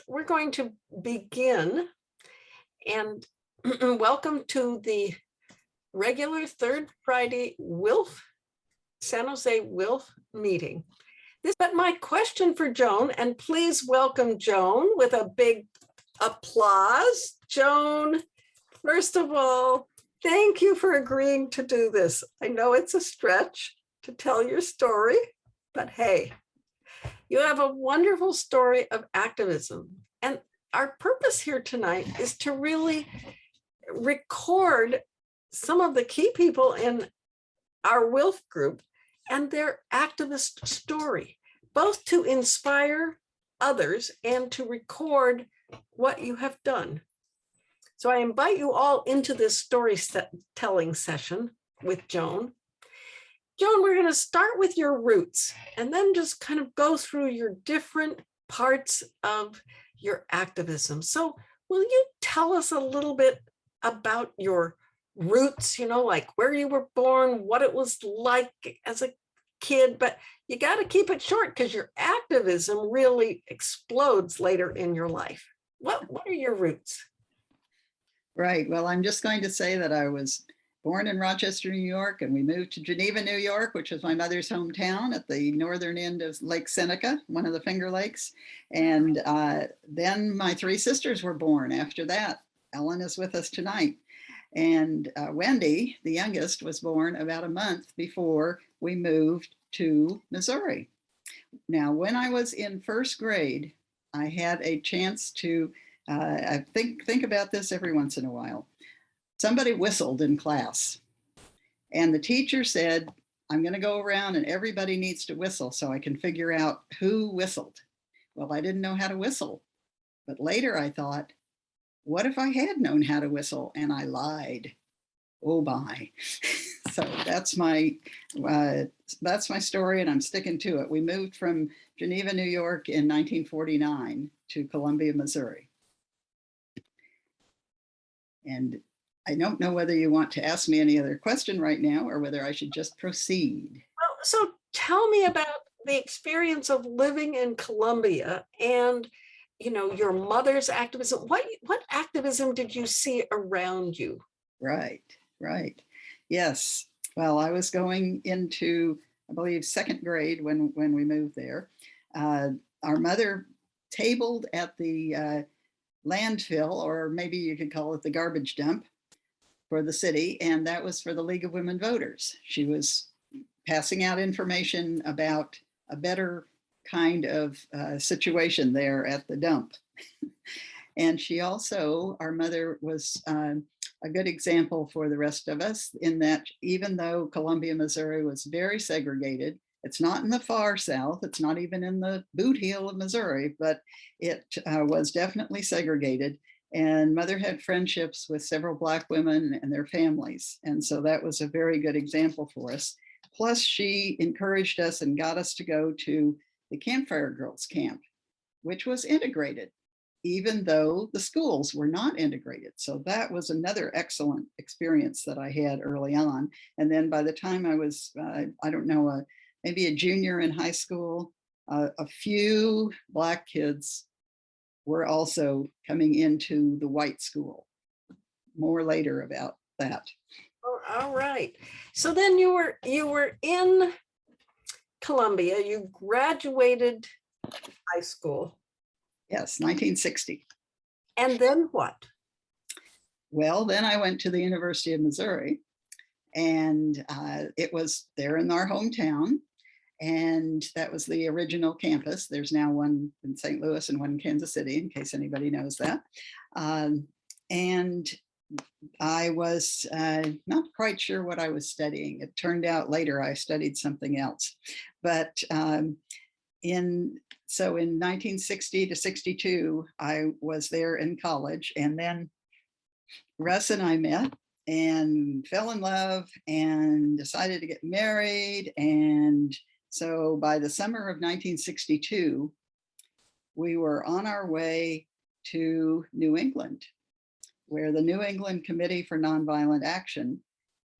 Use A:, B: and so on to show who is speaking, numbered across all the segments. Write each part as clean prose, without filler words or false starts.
A: we're going to begin, and welcome to the regular third Friday WILPF San Jose WILPF meeting. But my question for Joan, and please welcome Joan with a big applause. Joan, first of all, thank you for agreeing to do this. I know it's a stretch to tell your story, but hey, you have a wonderful story of activism. And our purpose here tonight is to really record some of the key people in our WILPF group and their activist story, both to inspire others and to record what you have done. So I invite you all into this storytelling session with Joan. Joan, we're going to start with your roots and then just kind of go through your different parts of your activism. So will you tell us a little bit about your roots, like where you were born, what it was like as a kid, but you got to keep it short because your activism really explodes later in your life. What are your roots?
B: Right. Well, I'm just going to say that I was born in Rochester, New York, and we moved to Geneva, New York, which was my mother's hometown at the northern end of Lake Seneca, one of the Finger Lakes. And then my three sisters were born after that. Ellen is with us tonight. And Wendy, the youngest, was born about a month before we moved to Missouri. Now, when I was in first grade, I had a chance to, I think about this every once in a while. Somebody whistled in class, and the teacher said, I'm going to go around and everybody needs to whistle so I can figure out who whistled. Well, I didn't know how to whistle, but later I thought, what if I had known how to whistle and I lied? Oh my. So that's my story, and I'm sticking to it. We moved from Geneva, New York in 1949 to Columbia, Missouri. And I don't know whether you want to ask me any other question right now or whether I should just proceed.
A: Well, so tell me about the experience of living in Columbia and your mother's activism. What activism did you see around you?
B: Right. Yes. Well, I was going into, I believe, second grade when we moved there. Our mother tabled at the landfill, or maybe you could call it the garbage dump, for the city, and that was for the League of Women Voters. She was passing out information about a better kind of situation there at the dump. And she also, our mother was a good example for the rest of us in that even though Columbia, Missouri was very segregated, it's not in the far South, it's not even in the boot heel of Missouri, but it was definitely segregated. And Mother had friendships with several Black women and their families. And so that was a very good example for us. Plus, she encouraged us and got us to go to the Campfire Girls Camp, which was integrated, even though the schools were not integrated. So that was another excellent experience that I had early on. And then by the time I was, I don't know, maybe a junior in high school, a few Black kids were also coming into the white school. More later about that.
A: Oh, all right. So then you were in Columbia. You graduated high school.
B: Yes, 1960.
A: And then what?
B: Well, then I went to the University of Missouri, and it was there in our hometown. And that was the original campus. There's now one in St. Louis and one in Kansas City, in case anybody knows that. And I was not quite sure what I was studying. It turned out later I studied something else. But in 1960 to 62, I was there in college. And then Russ and I met and fell in love and decided to get married. And so by the summer of 1962, we were on our way to New England, where the New England Committee for Nonviolent Action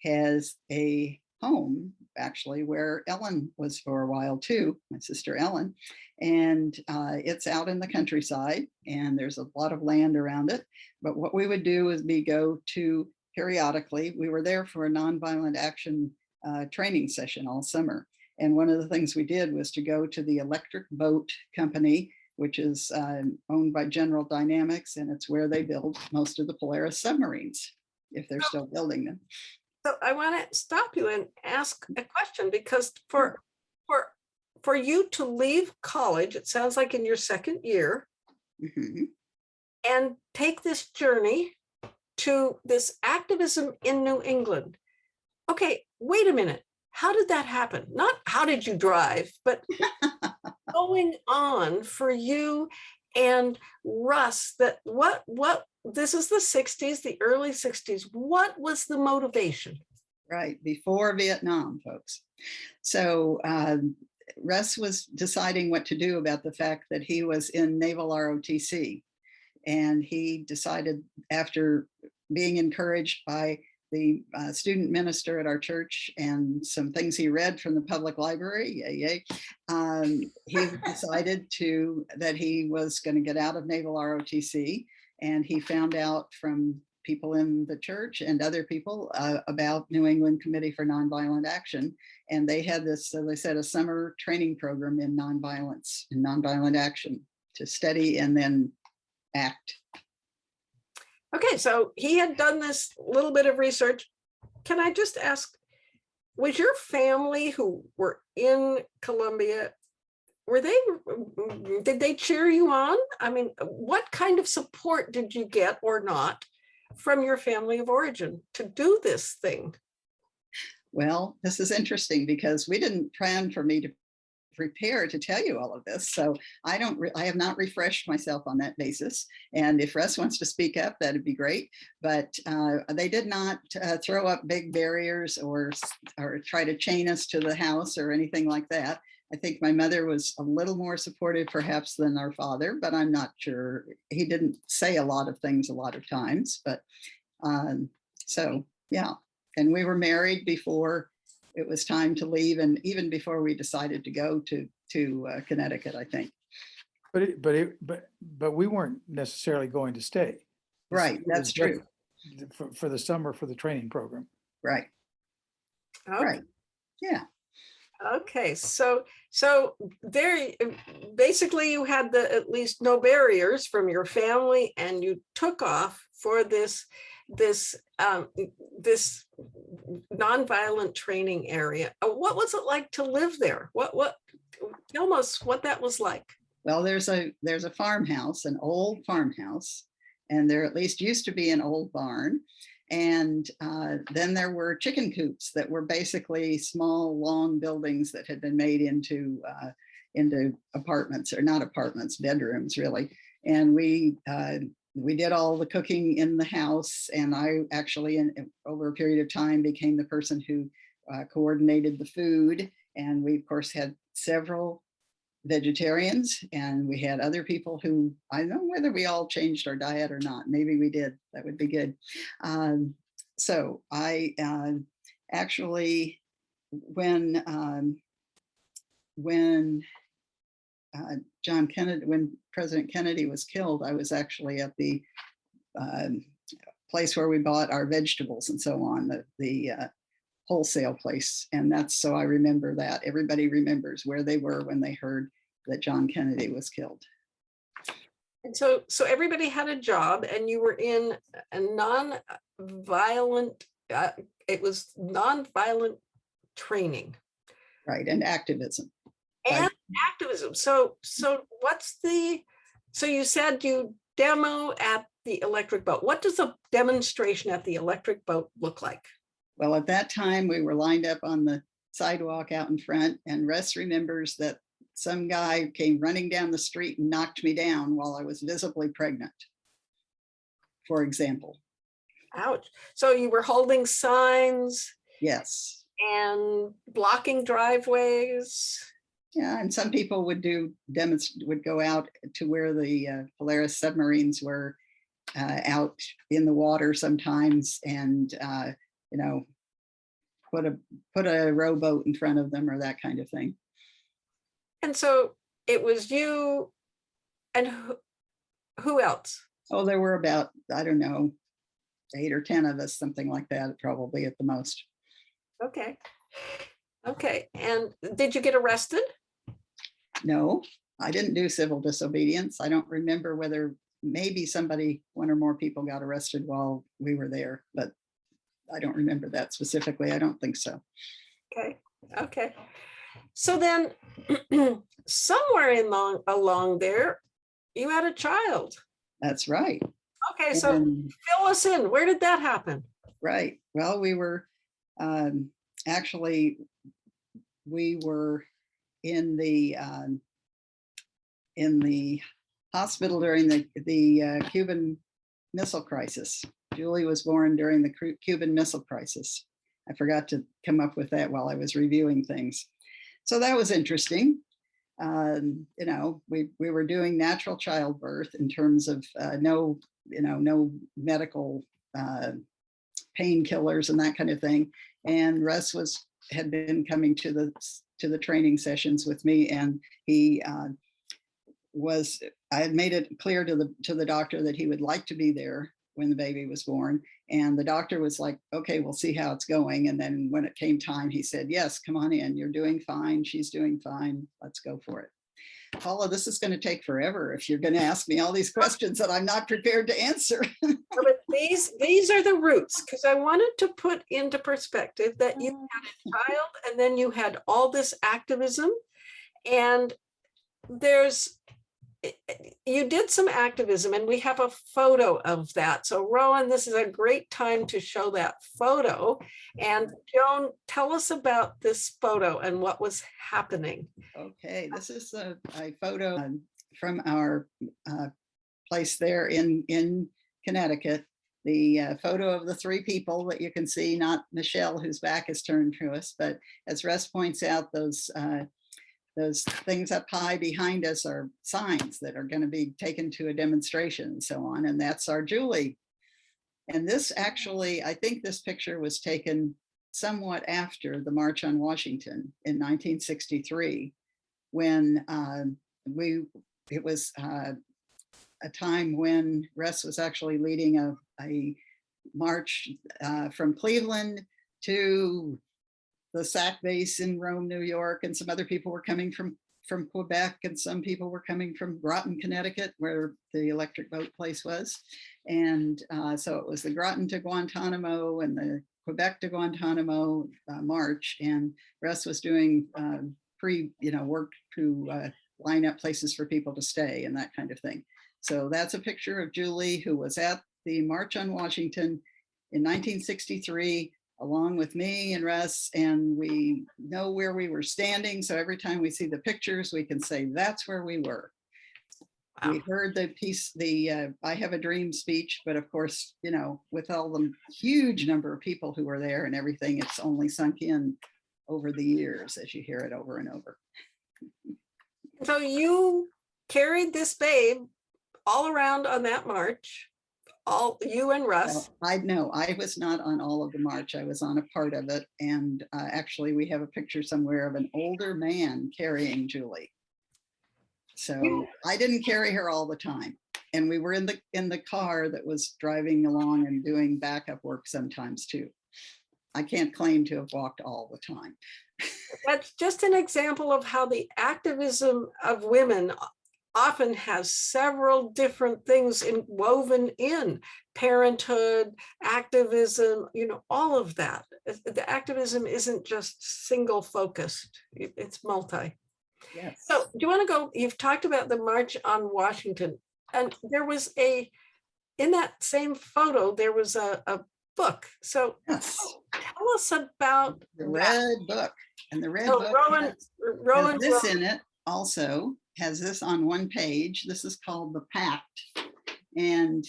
B: has a home actually where Ellen was for a while too, my sister Ellen. And it's out in the countryside and there's a lot of land around it. But what we would do is go to periodically, we were there for a nonviolent action training session all summer. And one of the things we did was to go to the Electric Boat Company, which is owned by General Dynamics, and it's where they build most of the Polaris submarines, if they're still building them.
A: So I want to stop you and ask a question, because for you to leave college, it sounds like in your second year, and take this journey to this activism in New England. Okay, wait a minute. How did that happen? Not how did you drive, but going on for you and Russ, that what this is the 60s, the early 60s. What was the motivation?
B: Right, before Vietnam, folks. So Russ was deciding what to do about the fact that he was in Naval ROTC. And he decided, after being encouraged by the student minister at our church and some things he read from the public library, he decided that he was going to get out of Naval ROTC. And he found out from people in the church and other people about New England Committee for Nonviolent Action. And they had this, as I said, a summer training program in nonviolence and nonviolent action to study and then act.
A: Okay, so he had done this little bit of research. Can I just ask, was your family who were in Columbia, did they cheer you on? I mean, what kind of support did you get or not from your family of origin to do this thing?
B: Well, this is interesting because we didn't plan for me to prepare to tell you all of this. So I have not refreshed myself on that basis. And if Russ wants to speak up, that'd be great. But they did not throw up big barriers or try to chain us to the house or anything like that. I think my mother was a little more supportive perhaps than our father, but I'm not sure. He didn't say a lot of things a lot of times, but so yeah. And we were married before it was time to leave, and even before we decided to go to Connecticut, I think.
C: But we weren't necessarily going to stay.
B: Right, that's true.
C: For the summer, for the training program.
B: Right.
A: Okay.
B: Right. Yeah.
A: Okay, so there, basically you had at least no barriers from your family, and you took off for this nonviolent training area. What was it like to live there? Tell us what that was like.
B: Well, there's a farmhouse, an old farmhouse, and there at least used to be an old barn. And then there were chicken coops that were basically small, long buildings that had been made into apartments, or not apartments, bedrooms, really. And we did all the cooking in the house. And I actually, over a period of time, became the person who coordinated the food. And we, of course, had several vegetarians, and we had other people who, I don't know whether we all changed our diet or not. Maybe we did. That would be good. So I actually, when President Kennedy was killed, I was actually at the place where we bought our vegetables and so on, the wholesale place. And that's, so I remember that. Everybody remembers where they were when they heard that John Kennedy was killed.
A: And so everybody had a job, and you were in a nonviolent, it was nonviolent training.
B: Right, and activism.
A: And activism. So you said you demo at the electric boat. What does a demonstration at the electric boat look like?
B: Well, at that time, we were lined up on the sidewalk out in front, and Russ remembers that some guy came running down the street and knocked me down while I was visibly pregnant, for example.
A: Ouch. So you were holding signs?
B: Yes.
A: And blocking driveways?
B: Yeah, and some people would go out to where the Polaris submarines were out in the water sometimes, and put a rowboat in front of them or that kind of thing.
A: And so it was you and who else?
B: Oh, there were about, I don't know, 8 or 10 of us, something like that, probably at the most.
A: Okay. Okay. And did you get arrested?
B: No, I didn't do civil disobedience. I don't remember whether maybe one or more people got arrested while we were there, but I don't remember that specifically. I don't think so.
A: Okay. Okay. So then somewhere along there, you had a child.
B: That's right.
A: Okay. So
B: And,
A: fill us in. Where did that happen?
B: right. Well, we were actually, we were in the hospital during the Cuban Missile Crisis. Julie was born during the Cuban Missile Crisis. I forgot to come up with that while I was reviewing things. So that was interesting. You know, we were doing natural childbirth in terms of no medical painkillers and that kind of thing. And Russ had been coming to the training sessions with me, and he I had made it clear to the doctor that he would like to be there when the baby was born. And the doctor was like, okay, we'll see how it's going. And then when it came time, he said, yes, come on in. You're doing fine. She's doing fine. Let's go for it. Paula, this is going to take forever if you're going to ask me all these questions that I'm not prepared to answer.
A: But these are the roots, because I wanted to put into perspective that you had a child and then you had all this activism, and you did some activism, and we have a photo of that. So Rowan, this is a great time to show that photo. And Joan, tell us about this photo and what was happening.
B: Okay, this is a photo from our place there in Connecticut. The photo of the 3 people that you can see, not Michelle, whose back is turned to us, but as Russ points out, those things up high behind us are signs that are going to be taken to a demonstration and so on. And that's our Julie. And this actually, I think this picture was taken somewhat after the March on Washington in 1963, when it was a time when Russ was actually leading a march from Cleveland to the SAC base in Rome, New York, and some other people were coming from Quebec, and some people were coming from Groton, Connecticut, where the electric boat place was. And so it was the Groton to Guantanamo and the Quebec to Guantanamo march, and Russ was doing work to line up places for people to stay and that kind of thing. So that's a picture of Julie, who was at the March on Washington in 1963, along with me and Russ, and we know where we were standing. So every time we see the pictures, we can say that's where we were. Wow. We heard the piece, I Have a Dream speech, but of course, you know, with all the huge number of people who were there and everything, it's only sunk in over the years as you hear it over and over.
A: So you carried this babe all around on that march, all you and Russ?
B: Well, I was not on all of the march. I was on a part of it. And actually we have a picture somewhere of an older man carrying Julie. So I didn't carry her all the time. And we were in the car that was driving along and doing backup work sometimes too. I can't claim to have walked all the time.
A: That's just an example of how the activism of women often has several different things woven in: parenthood, activism, you know, all of that. The activism isn't just single focused, it's multi.
B: Yes.
A: So do you want to go, you've talked about the March on Washington, and there was in that same photo, there was a book. So
B: yes.
A: Tell us about
B: the red book. And the red book
A: Rowan
B: has this in it also. Has this on one page. This is called the Pact. And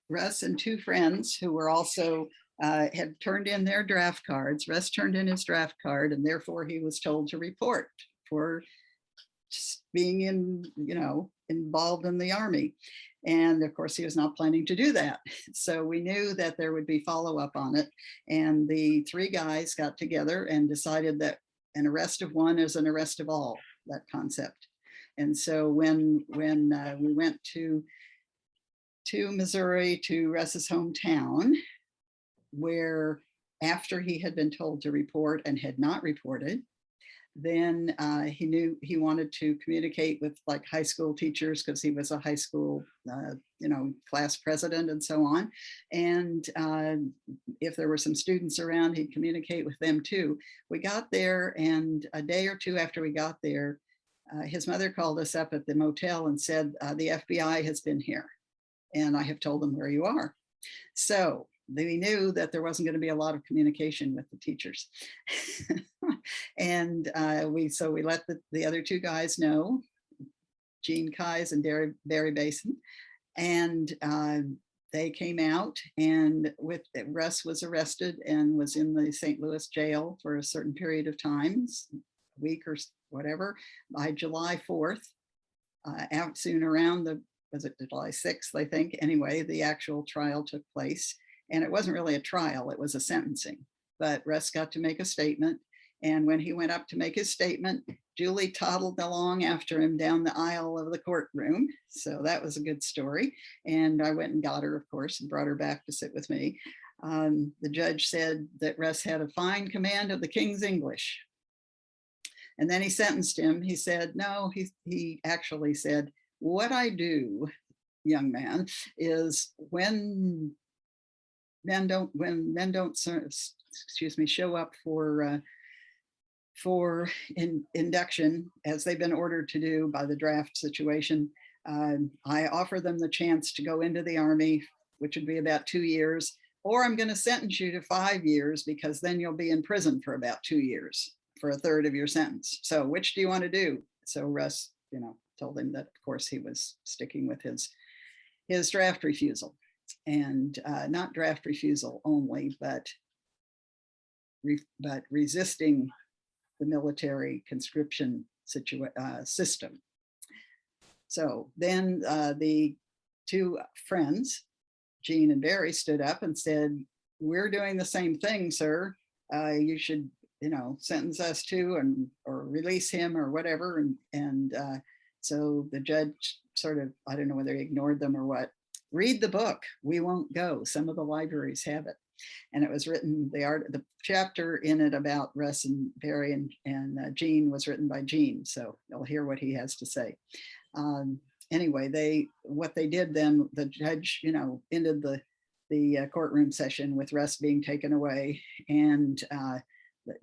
B: Russ and 2 friends who were also had turned in their draft cards. Russ turned in his draft card, and therefore he was told to report for just being involved in the Army. And of course, he was not planning to do that. So we knew that there would be follow-up on it. And the three guys got together and decided that an arrest of one is an arrest of all, that concept. And so when we went to Missouri, to Russ's hometown, where after he had been told to report and had not reported, then he knew he wanted to communicate with like high school teachers, because he was a high school class president and so on. And if there were some students around, he'd communicate with them too. We got there, and a day or two after we got there, his mother called us up at the motel and said, the FBI has been here and I have told them where you are. So we knew that there wasn't going to be a lot of communication with the teachers. And we let the other two guys know, Gene Keyes and Barry Basin, and they came out, and Russ was arrested and was in the St. Louis jail for a certain period of time, a week or whatever. By July 4th, out soon around was it July 6th, I think. Anyway, the actual trial took place, and it wasn't really a trial, it was a sentencing. But Russ got to make a statement. And when he went up to make his statement, Julie toddled along after him down the aisle of the courtroom. So that was a good story. And I went and got her, of course, and brought her back to sit with me. The judge said that Russ had a fine command of the King's English. And then he sentenced him. He said, no, he actually said, what I do, young man, is when men don't show up for induction, as they've been ordered to do by the draft situation, I offer them the chance to go into the Army, which would be about 2 years, or I'm going to sentence you to 5 years, because then you'll be in prison for about 2 years for a third of your sentence. So which do you want to do? So Russ, told him that, of course, he was sticking with his draft refusal, and not draft refusal only, but resisting the military conscription system. So then the two friends, Gene and Barry, stood up and said, we're doing the same thing, sir. You should, sentence us too, or release him or whatever. And so the judge sort of, I don't know whether he ignored them or what. Read the book, We Won't Go. Some of the libraries have it. And it was written, the chapter in it about Russ and Barry and Gene was written by Gene. So you'll hear what he has to say. Anyway, what they did then, the judge, ended the courtroom session with Russ being taken away, and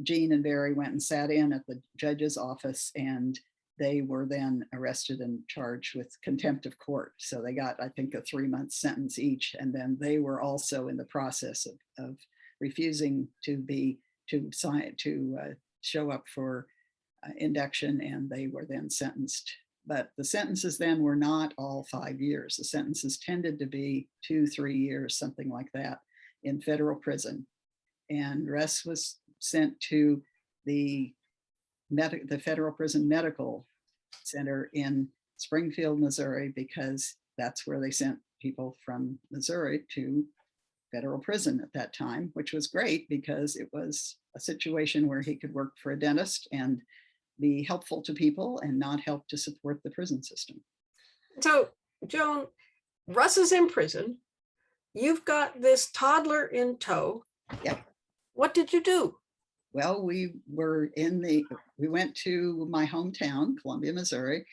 B: Gene and Barry went and sat in at the judge's office, and they were then arrested and charged with contempt of court. So they got, I think, a 3-month sentence each. And then they were also in the process of refusing to show up for induction, and they were then sentenced. But the sentences then were not all 5 years. The sentences tended to be 2-3 years, something like that, in federal prison. And Russ was sent to the Federal Prison Medical Center in Springfield, Missouri, because that's where they sent people from Missouri to federal prison at that time, which was great because it was a situation where he could work for a dentist and be helpful to people and not help to support the prison system.
A: So, Joan, Russ is in prison. You've got this toddler in tow.
B: Yep.
A: What did you do?
B: Well, we went to my hometown, Columbia, Missouri,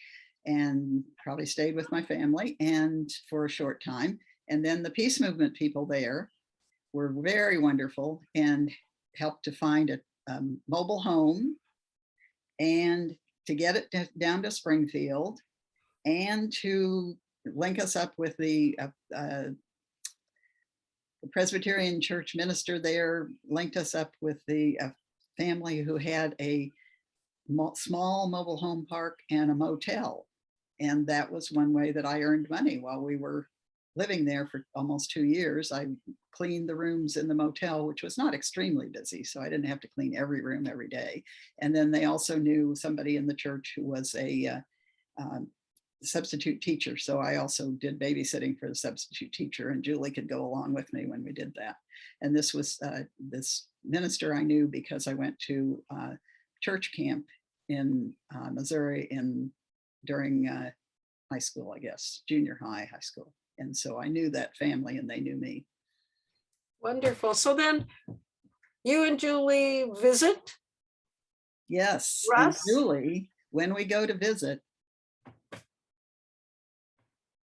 B: and probably stayed with my family and for a short time. And then the peace movement people there were very wonderful and helped to find a mobile home and to get it down to Springfield, and to link us up with the Presbyterian church minister there, linked us up with the family who had a small mobile home park and a motel. And that was one way that I earned money while we were living there for almost 2 years, I cleaned the rooms in the motel, which was not extremely busy. So I didn't have to clean every room every day. And then they also knew somebody in the church who was a substitute teacher. So I also did babysitting for the substitute teacher, and Julie could go along with me when we did that. And this was this minister I knew because I went to church camp in Missouri during high school, I guess, junior high school. And so I knew that family and they knew me.
A: Wonderful. So then you and Julie visit?
B: Yes.
A: Russ?
B: And Julie, when we go to visit,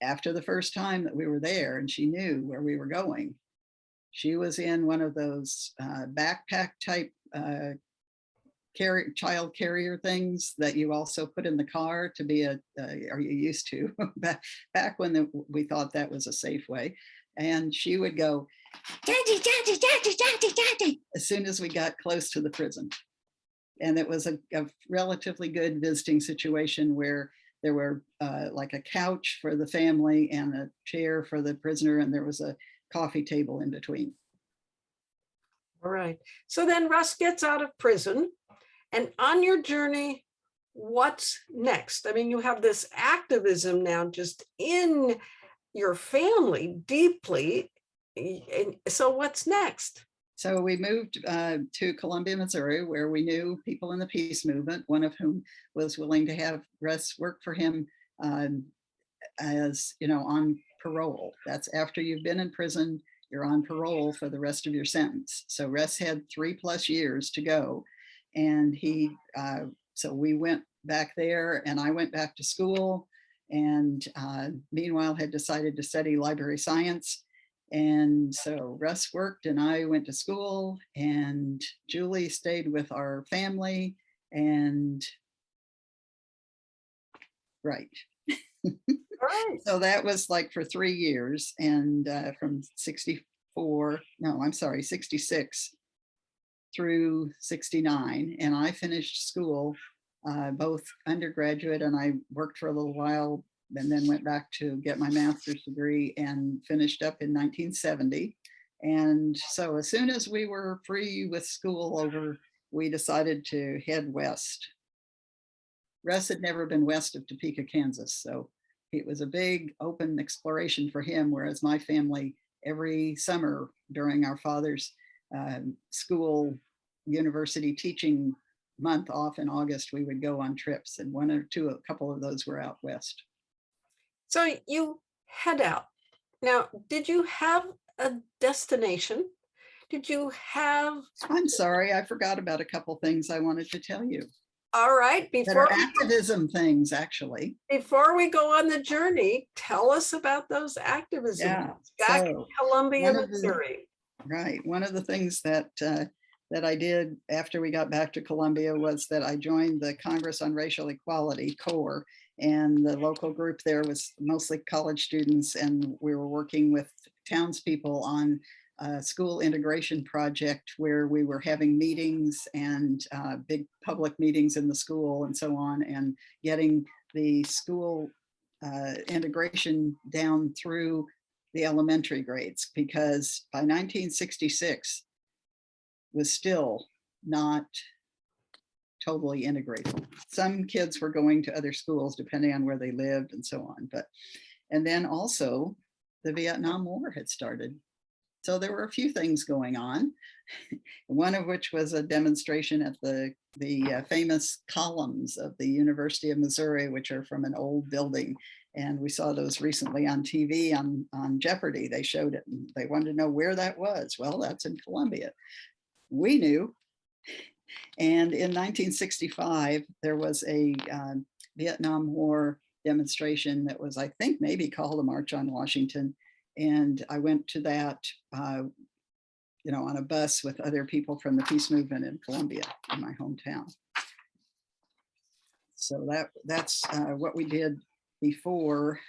B: after the first time that we were there and she knew where we were going, she was in one of those backpack type child carrier things that you also put in the car to be or you used to back when we thought that was a safe way. And she would go, "Daddy, daddy, daddy, daddy, daddy," as soon as we got close to the prison. And it was a relatively good visiting situation where there were like a couch for the family and a chair for the prisoner, and there was a coffee table in between.
A: All right. So then Russ gets out of prison, and on your journey, what's next? I mean, you have this activism now just in your family deeply. And so what's next?
B: So we moved to Columbia, Missouri, where we knew people in the peace movement, one of whom was willing to have Russ work for him as, on parole. That's after you've been in prison, you're on parole for the rest of your sentence. So Russ had 3+ years to go. And so we went back there and I went back to school, and meanwhile had decided to study library science. And so Russ worked and I went to school, and Julie stayed with our family. And right.
A: All right.
B: So that was like for 3 years, and from 66 through 69. And I finished school, both undergraduate, and I worked for a little while and then went back to get my master's degree and finished up in 1970. And so as soon as we were free with school over, we decided to head west. Russ had never been west of Topeka, Kansas. So it was a big open exploration for him, whereas my family, every summer during our father's school university teaching month off in August, we would go on trips, and a couple of those were out west.
A: So you head out. Now, did you have a destination? Did you have?
B: I'm sorry, I forgot about a couple things I wanted to tell you.
A: All right,
B: Before activism things, actually.
A: Before we go on the journey, tell us about those activism back in Columbia, Missouri.
B: Right. One of the things that I did after we got back to Columbia was that I joined the Congress on Racial Equality, CORE, and the local group there was mostly college students, and we were working with townspeople on a school integration project where we were having meetings and big public meetings in the school and so on, and getting the school integration down through the elementary grades, because by 1966 was still not totally integrated. Some kids were going to other schools depending on where they lived and so on. And then also the Vietnam War had started. So there were a few things going on, one of which was a demonstration at the famous columns of the University of Missouri, which are from an old building. And we saw those recently on TV on Jeopardy. They showed it and they wanted to know where that was. Well, that's in Columbia. We knew. And in 1965, there was a Vietnam War demonstration that was, I think, maybe called a March on Washington. And I went to that, on a bus with other people from the peace movement in Columbia, in my hometown. So that's what we did before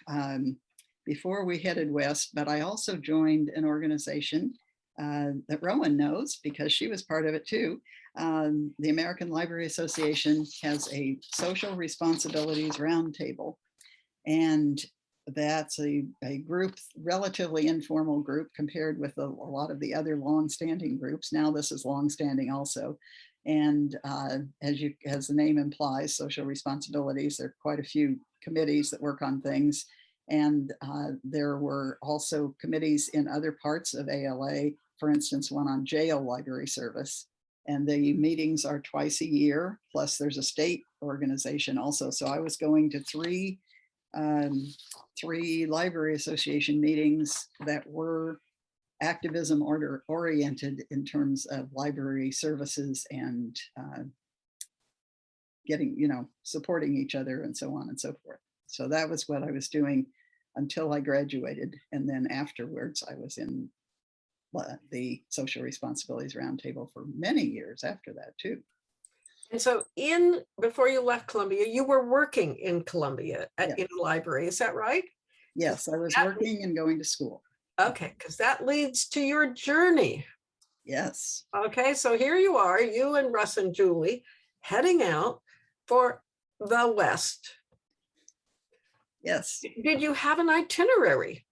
B: we headed west. But I also joined an organization that Rowan knows because she was part of it too. The American Library Association has a social responsibilities roundtable, and that's a group, relatively informal group compared with a lot of the other longstanding groups. Now this is longstanding also. And as the name implies, social responsibilities, there are quite a few committees that work on things. And there were also committees in other parts of ALA, for instance, one on jail library service. And the meetings are twice a year, plus there's a state organization also. So I was going to three library association meetings that were activism oriented in terms of library services and getting, supporting each other and so on and so forth. So that was what I was doing until I graduated. And then afterwards, I was in the Social Responsibilities Roundtable for many years after that too.
A: And so before you left Columbia, you were working in Columbia in a library, is that right?
B: Yes, I was working and going to school.
A: Okay, because that leads to your journey.
B: Yes.
A: Okay, so here you are, you and Russ and Julie, heading out for the West.
B: Yes.
A: Did you have an itinerary?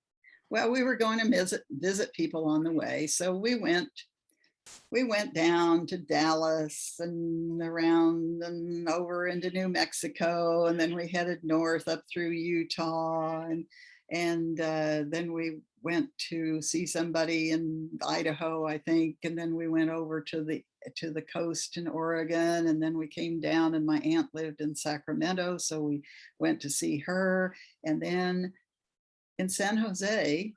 B: Well, we were going to visit people on the way. So we went down to Dallas and around and over into New Mexico. And then we headed north up through Utah. And then we went to see somebody in Idaho, I think. And then we went over to the coast in Oregon. And then we came down, and my aunt lived in Sacramento. So we went to see her. And then in San Jose,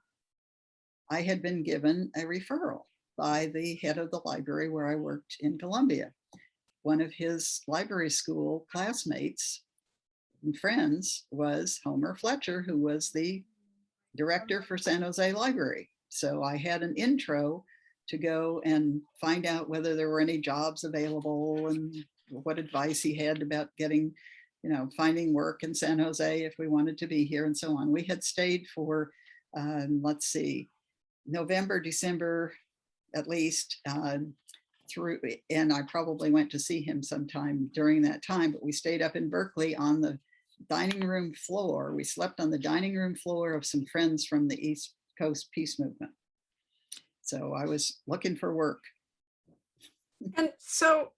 B: I had been given a referral by the head of the library where I worked in Columbia. One of his library school classmates and friends was Homer Fletcher, who was the director for San Jose Library. So I had an intro to go and find out whether there were any jobs available and what advice he had about getting, finding work in San Jose if we wanted to be here and so on. We had stayed for, let's see, November, December, at least through, and I probably went to see him sometime during that time, but we stayed up in Berkeley on the dining room floor. We slept on the dining room floor of some friends from the East Coast Peace Movement. So I was looking for work.
A: And so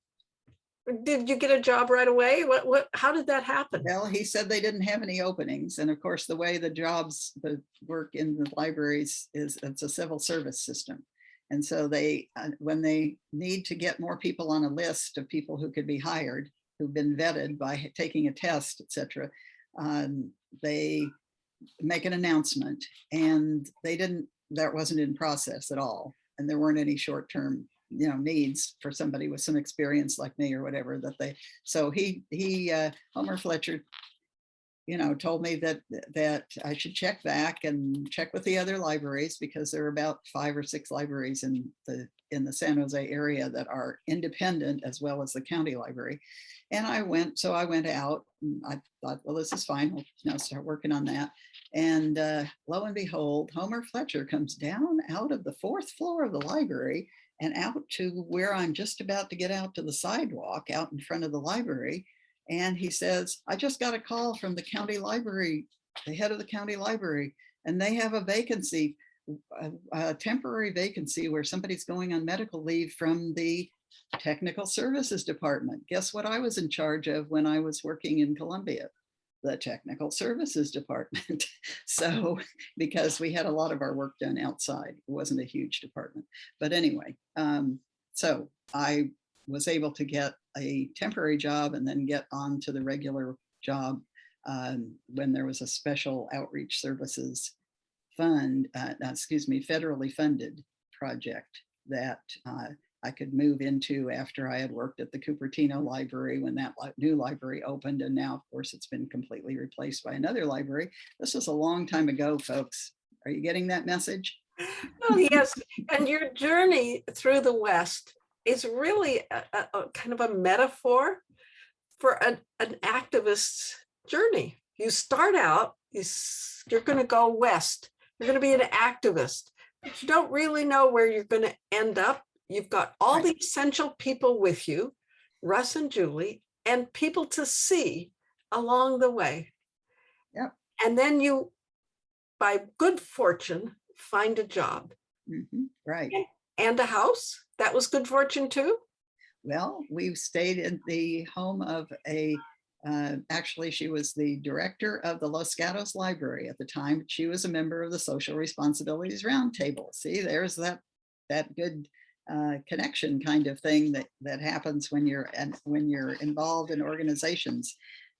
A: did you get a job right away? How did that happen?
B: Well, he said they didn't have any openings. And of course, the way the work in the libraries is, it's a civil service system. And so when they need to get more people on a list of people who could be hired, who've been vetted by taking a test, etc., they make an announcement, and that wasn't in process at all. And there weren't any short-term needs for somebody with some experience like me or whatever so Homer Fletcher, told me that I should check back and check with the other libraries, because there are about 5 or 6 libraries in the San Jose area that are independent, as well as the county library. And I went out, and I thought, well, this is fine. I'll start working on that. And lo and behold, Homer Fletcher comes down out of the 4th floor of the library and out to where I'm just about to get out to the sidewalk out in front of the library. And he says, I just got a call from the county library, the head of the county library, and they have a vacancy, a temporary vacancy where somebody's going on medical leave from the technical services department. Guess what I was in charge of when I was working in Columbia? The technical services department. So, because we had a lot of our work done outside, it wasn't a huge department. But anyway, so I was able to get a temporary job and then get on to the regular job when there was a special outreach services federally funded project that I could move into after I had worked at the Cupertino Library when that new library opened. And now, of course, it's been completely replaced by another library. This was a long time ago, folks. Are you getting that message?
A: Oh, yes. And your journey through the West is really a kind of a metaphor for an activist's journey. You start out, you're going to go west. You're going to be an activist, but you don't really know where you're going to end up. You've got all the essential people with you, Russ and Julie, and people to see along the way.
B: Yep.
A: And then you by good fortune, find a job
B: Right.
A: and a house. That was good fortune too.
B: Well, we stayed in the home of a, actually, she was the director of the Los Gatos Library at the time. She was a member of the Social Responsibilities Roundtable. See, there's that good connection kind of thing that happens when you're involved in organizations.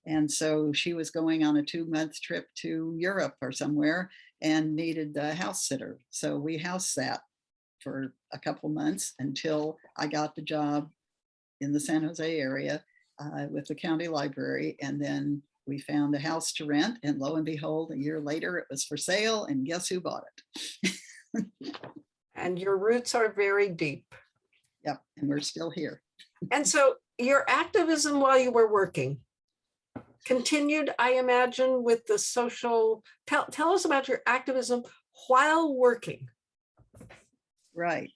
B: And so she was going on a 2-month trip to Europe or somewhere and needed a house sitter. So we house sat for a couple months until I got the job in the San Jose area with the county library. And then we found a house to rent, and lo and behold, a year later it was for sale, and guess who bought it?
A: And your roots are very deep.
B: Yep, and we're still here.
A: And so your activism while you were working continued, I imagine, with the social, tell us about your activism while working.
B: Right.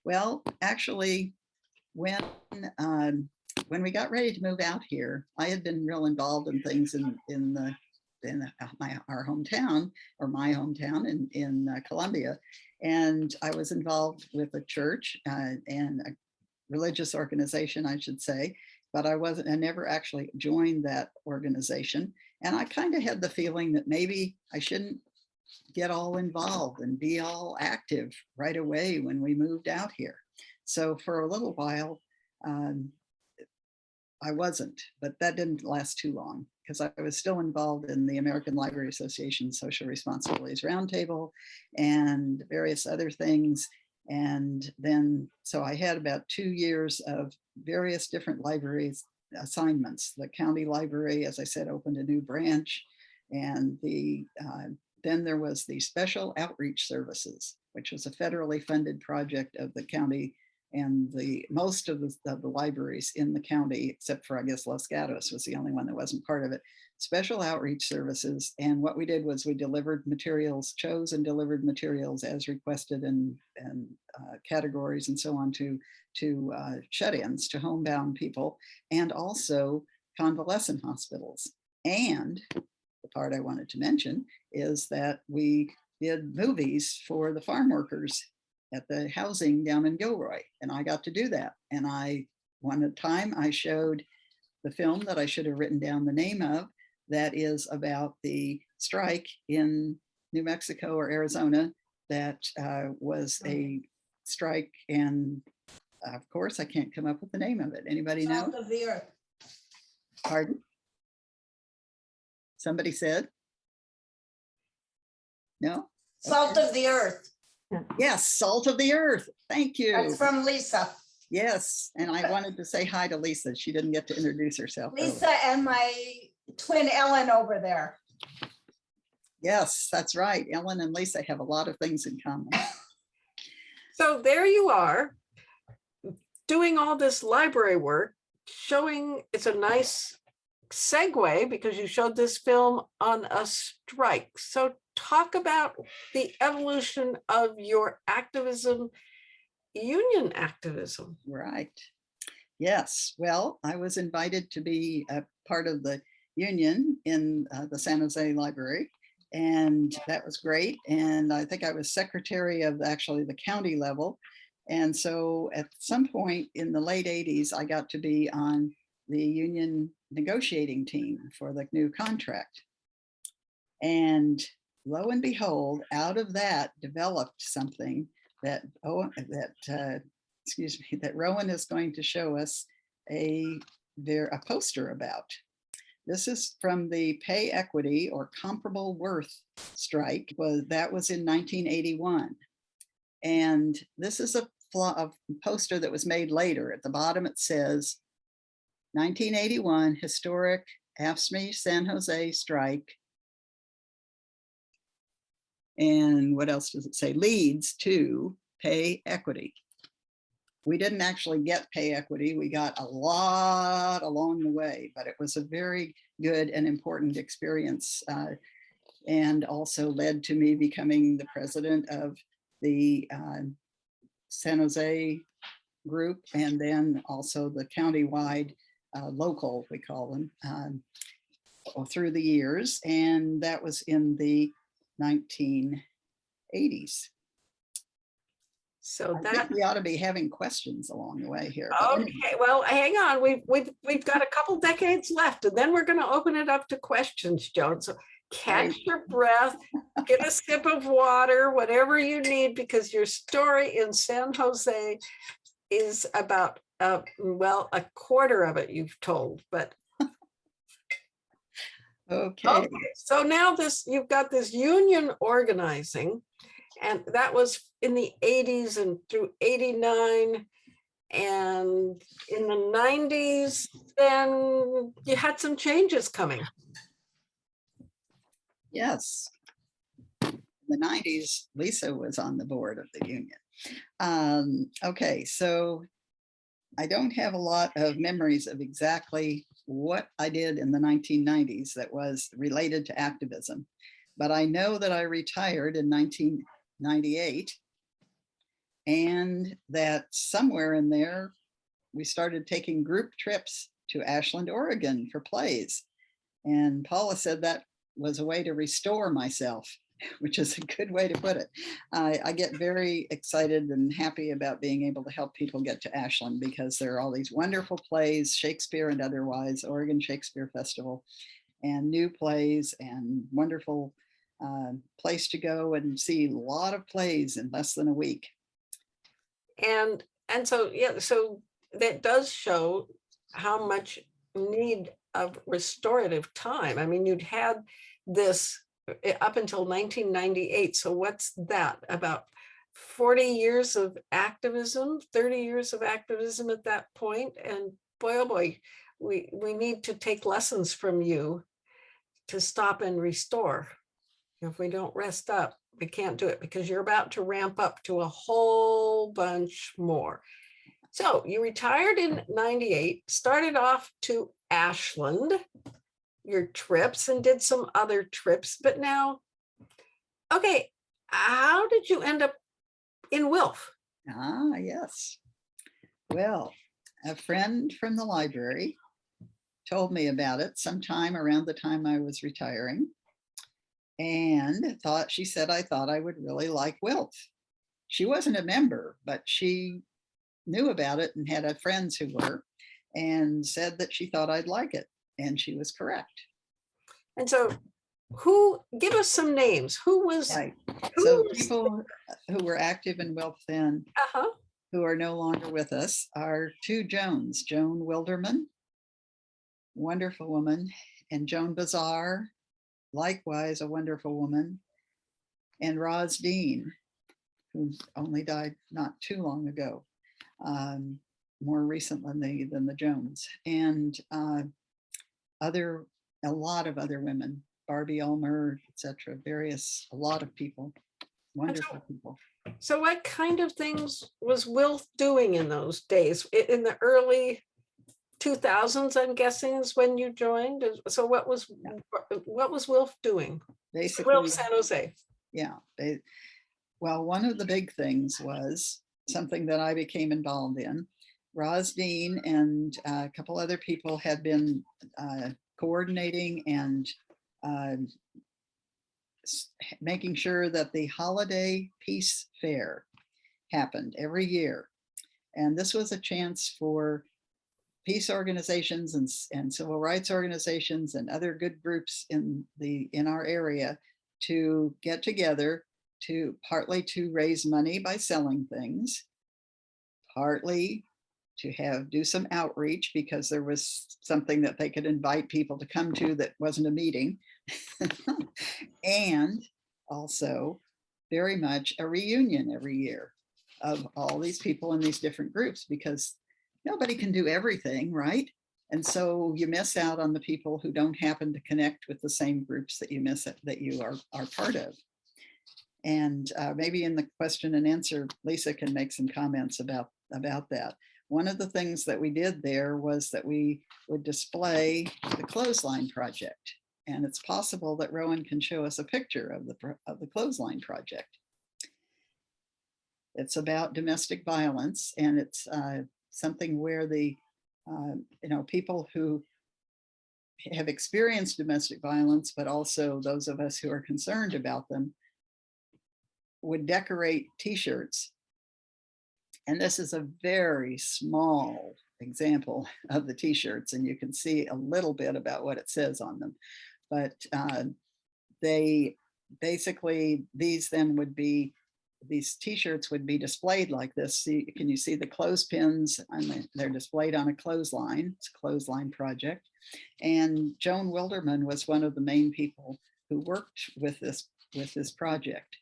B: Well, actually, when we got ready to move out here, I had been real involved in things in our hometown, or my hometown in Columbia, and I was involved with a church and a religious organization, I should say, but I never actually joined that organization, and I kind of had the feeling that maybe I shouldn't get all involved and be all active right away when we moved out here. So for a little while, I wasn't, but that didn't last too long because I was still involved in the American Library Association Social Responsibilities Roundtable and various other things. And then, so I had about 2 years of various different libraries assignments. The county library, as I said, opened a new branch, and then there was the Special Outreach Services, which was a federally funded project of the county, and most of the libraries in the county, except for, I guess, Los Gatos was the only one that wasn't part of it. Special Outreach Services. And what we did was we delivered materials, chose and delivered materials as requested, and categories and so on to shut-ins, to homebound people, and also convalescent hospitals. And the part I wanted to mention is that we did movies for the farm workers at the housing down in Gilroy, and I got to do that. And one time I showed the film that I should have written down the name of, that is about the strike in New Mexico or Arizona that was a strike, and of course I can't come up with the name of it. Anybody know?
D: Salt of the earth.
B: Pardon? Somebody said? No?
D: Salt of the earth.
B: Yes, Salt of the Earth. Thank you.
D: That's from Lisa.
B: Yes, and I wanted to say hi to Lisa. She didn't get to introduce herself.
D: Lisa and my twin Ellen over there.
B: Yes, that's right. Ellen and Lisa have a lot of things in common.
A: So there you are, doing all this library work, showing, it's a nice segue because you showed this film on a strike. So talk about the evolution of your activism, union activism.
B: Right. Yes. Well, I was invited to be a part of the union in the San Jose Library, and that was great. And I think I was secretary of actually the county level. And so at some point in the late 80s, I got to be on the union negotiating team for the new contract. And lo and behold, out of that developed something that that Rowan is going to show us a poster about. This is from the pay equity or comparable worth strike. That was in 1981. And this is a poster that was made later. At the bottom it says 1981 historic AFSCME San Jose strike. And what else does it say? Leads to pay equity. We didn't actually get pay equity. We got a lot along the way, but it was a very good and important experience, and also led to me becoming the president of the San Jose group, and then also the countywide local, we call them, through the years. And that was in the 1980s.
A: So
B: I
A: that,
B: think we ought to be having questions along the way here. But anyway.
A: okay, well, hang on. We've got a couple decades left, and then we're going to open it up to questions, Joan. So catch your breath, get a sip of water, whatever you need, because your story in San Jose is about, well, a quarter of it you've told, but
B: Okay.
A: so now you've got this union organizing, and that was in the 80s and through 89. And in the 90s, then you had some changes coming.
B: Yes. In the 90s, Lisa was on the board of the union. Okay, so I don't have a lot of memories of exactly what I did in the 1990s that was related to activism, but I know that I retired in 1998, and that somewhere in there, we started taking group trips to Ashland, Oregon for plays. And Paula said that was a way to restore myself, which is a good way to put it. I get very excited and happy about being able to help people get to Ashland, because there are all these wonderful plays, Shakespeare and otherwise, Oregon Shakespeare Festival, and new plays, and wonderful place to go and see a lot of plays in less than a week.
A: And so, yeah, so that does show how much need of restorative time. I mean, you'd had this up until 1998. So what's that? About 40 years of activism, 30 years of activism at that point. And boy, oh boy, we need to take lessons from you to stop and restore. If we don't rest up, we can't do it, because you're about to ramp up to a whole bunch more. So you retired in 98, started off to Ashland, your trips, and did some other trips. But now, okay, how did you end up in WILPF?
B: Ah, yes. Well, a friend from the library told me about it sometime around the time I was retiring, and she said, I thought I would really like WILPF. She wasn't a member, but she knew about it and had friends who were, and said that she thought I'd like it. And she was correct.
A: And so give us some names. Who was,
B: Right.
A: who
B: So
A: was-
B: people who were active in WILPF then,
A: uh-huh.
B: who are no longer with us, are two Joans, Joan Wilderman, wonderful woman, and Joan Bazar, likewise a wonderful woman, and Roz Dean, who only died not too long ago, more recently than the Joans, and a lot of other women, Barbie Ulmer, etc., a lot of people, wonderful people.
A: So what kind of things was WILPF doing in those days? In the early 2000s, I'm guessing, is when you joined. So what was WILPF doing?
B: Basically,
A: WILPF San Jose.
B: yeah. Well, one of the big things was something that I became involved in. Roz Dean and a couple other people had been coordinating and making sure that the holiday peace fair happened every year. And this was a chance for peace organizations and civil rights organizations and other good groups in our area to get together, to partly to raise money by selling things, partly to do some outreach, because there was something that they could invite people to come to that wasn't a meeting. And also very much a reunion every year of all these people in these different groups, because nobody can do everything, right? And so you miss out on the people who don't happen to connect with the same groups that you are part of. And maybe in the question and answer, Lisa can make some comments about that. One of the things that we did there was that we would display the clothesline project. And it's possible that Rowan can show us a picture of the clothesline project. It's about domestic violence, and it's something where the people who have experienced domestic violence, but also those of us who are concerned about them, would decorate t-shirts. And this is a very small example of the t-shirts, and you can see a little bit about what it says on them. But they basically, these t-shirts would be displayed like this. Can you see the clothespins? They're displayed on a clothesline. It's a clothesline project. And Joan Wilderman was one of the main people who worked with this project.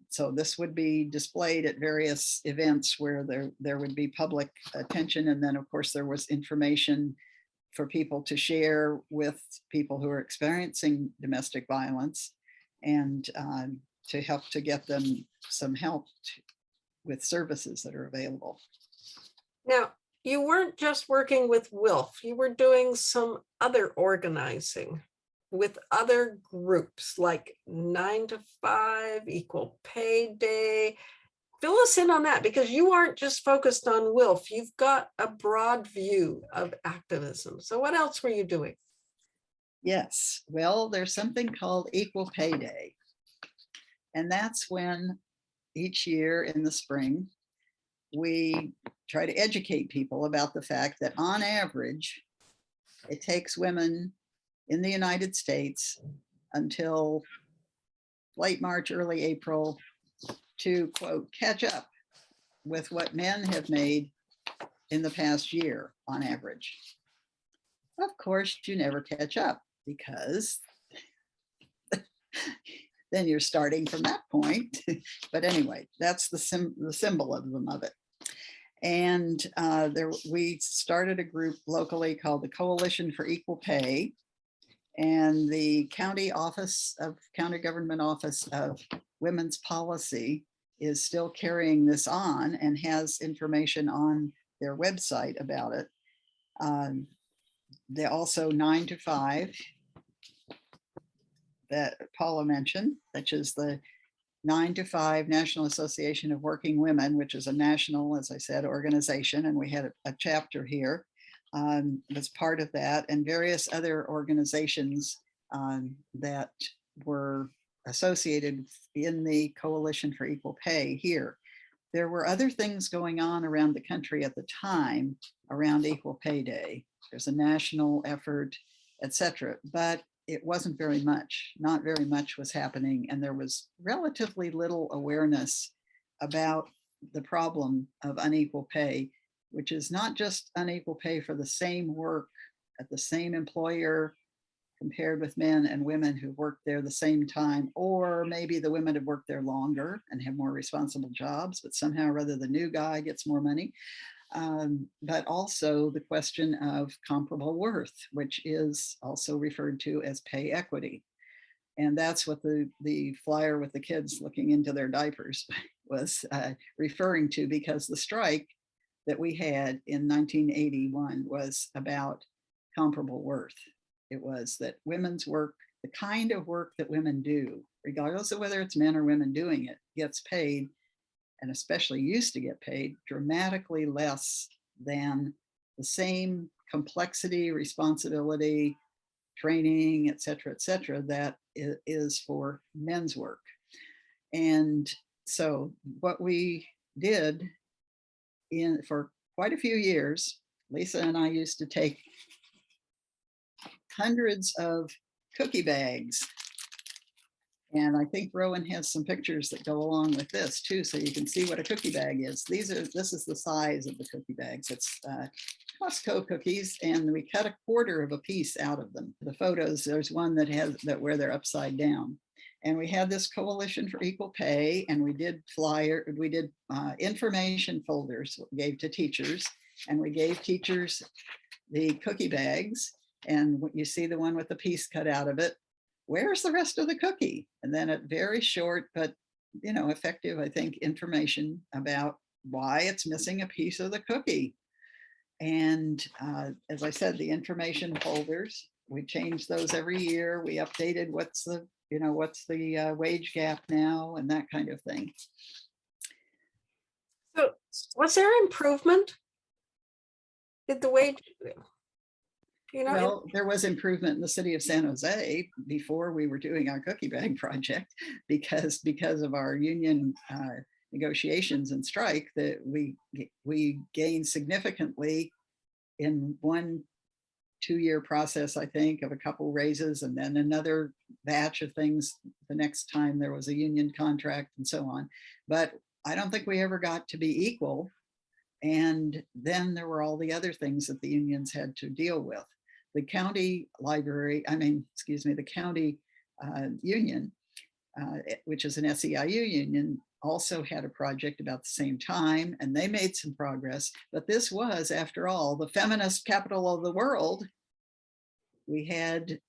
B: So this would be displayed at various events where there would be public attention. And then of course there was information for people to share with people who are experiencing domestic violence, and to help to get them some help with services that are available.
A: Now, you weren't just working with WILPF, you were doing some other organizing with other groups like 9 to 5, Equal Pay Day. Fill us in on that, because you aren't just focused on WILPF, you've got a broad view of activism. So what else were you doing?
B: Yes, well, there's something called Equal Pay Day. And that's when each year in the spring, we try to educate people about the fact that on average, it takes women in the United States until late March, early April to, quote, catch up with what men have made in the past year on average. Of course, you never catch up, because then you're starting from that point. But anyway, that's the symbolism of it. And we started a group locally called the Coalition for Equal Pay. And the county government office of women's policy is still carrying this on and has information on their website about it. They also 9 to 5 that Paula mentioned, which is the 9 to 5 National Association of Working Women, which is a national, as I said, organization. And we had a chapter here that's part of that, and various other organizations that were associated in the Coalition for Equal Pay here. There were other things going on around the country at the time around Equal Pay Day. There's a national effort, etc. But it wasn't very much. Not very much was happening, and there was relatively little awareness about the problem of unequal pay, which is not just unequal pay for the same work at the same employer compared with men and women who worked there the same time, or maybe the women have worked there longer and have more responsible jobs, but somehow or other the new guy gets more money. But also the question of comparable worth, which is also referred to as pay equity. And that's what the flyer with the kids looking into their diapers was referring to, because the strike that we had in 1981 was about comparable worth. It was that women's work, the kind of work that women do, regardless of whether it's men or women doing it, gets paid, and especially used to get paid, dramatically less than the same complexity, responsibility, training, et cetera, that is for men's work. And so what we did for quite a few years, Lisa and I used to take hundreds of cookie bags. And I think Rowan has some pictures that go along with this too, so you can see what a cookie bag is. This is the size of the cookie bags. It's Costco cookies, and we cut 1/4 of a piece out of them. The photos, there's one that has where they're upside down. And we had this Coalition for Equal Pay, and we did information folders we gave to teachers, and we gave teachers the cookie bags. And you see the one with the piece cut out of it. Where's the rest of the cookie? And then a very short, but effective, I think, information about why it's missing a piece of the cookie. And as I said, the information folders, we changed those every year. We updated what's the wage gap now, and that kind of thing.
A: So was there improvement? Did the wage, you know,
B: Well, there was improvement in the city of San Jose before we were doing our cookie bag project because of our union negotiations and strike that we gained significantly in 1-2 year process, I think, of a couple raises and then another batch of things the next time there was a union contract and so on. But I don't think we ever got to be equal. And then there were all the other things that the unions had to deal with. The county library, the county union, which is an SEIU union, also had a project about the same time, and they made some progress. But this was, after all, the feminist capital of the world. We had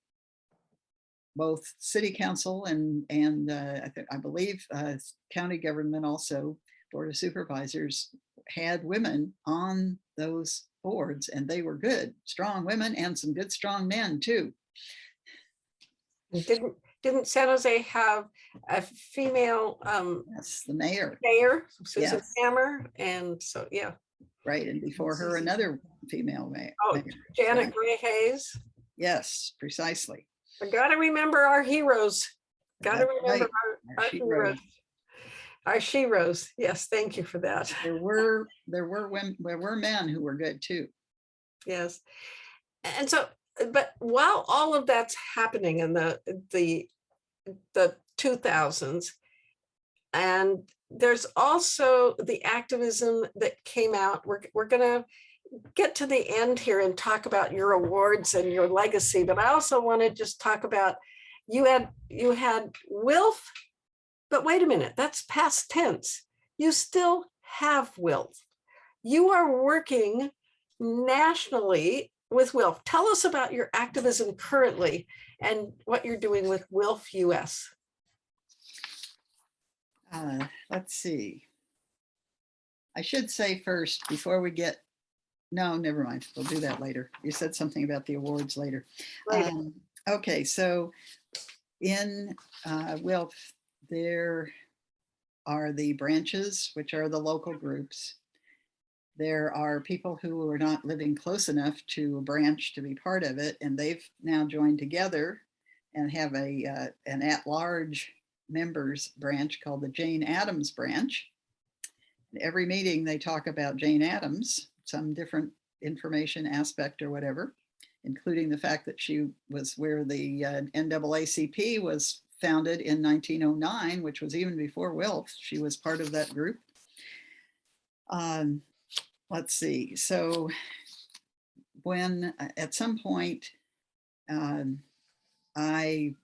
B: both city council and I believe county government also, board of supervisors, had women on those boards, and they were good, strong women and some good, strong men too.
A: Didn't San Jose have a female
B: Yes, the mayor.
A: Susan
B: Yes.
A: Hammer? And so, yeah.
B: Right, and before her, another female mayor.
A: Oh, Janet
B: right?
A: Gray Hayes.
B: Yes, precisely.
A: I gotta remember our heroes. Gotta
B: That's
A: remember
B: right.
A: our heroes. Our sheroes. Yes, thank you for that.
B: There were women, there were men who were good too.
A: Yes. And so, but while all of that's happening in the 2000s, and there's also the activism that came out. We're gonna get to the end here and talk about your awards and your legacy, but I also want to just talk about you had WILPF, but wait a minute, that's past tense. You still have WILPF. You are working nationally with WILPF. Tell us about your activism currently and what you're doing with WILPF US.
B: Let's see. I should say first, before we get, no, never mind. We'll do that later. You said something about the awards later. Okay, so in WILPF, there are the branches, which are the local groups. There are people who are not living close enough to a branch to be part of it, and they've now joined together and have an at-large members branch called the Jane Addams branch. Every meeting they talk about Jane Addams, some different information aspect or whatever, including the fact that she was where the NAACP was founded in 1909, which was even before WILPF. She was part of that group. Let's see. So when at some point I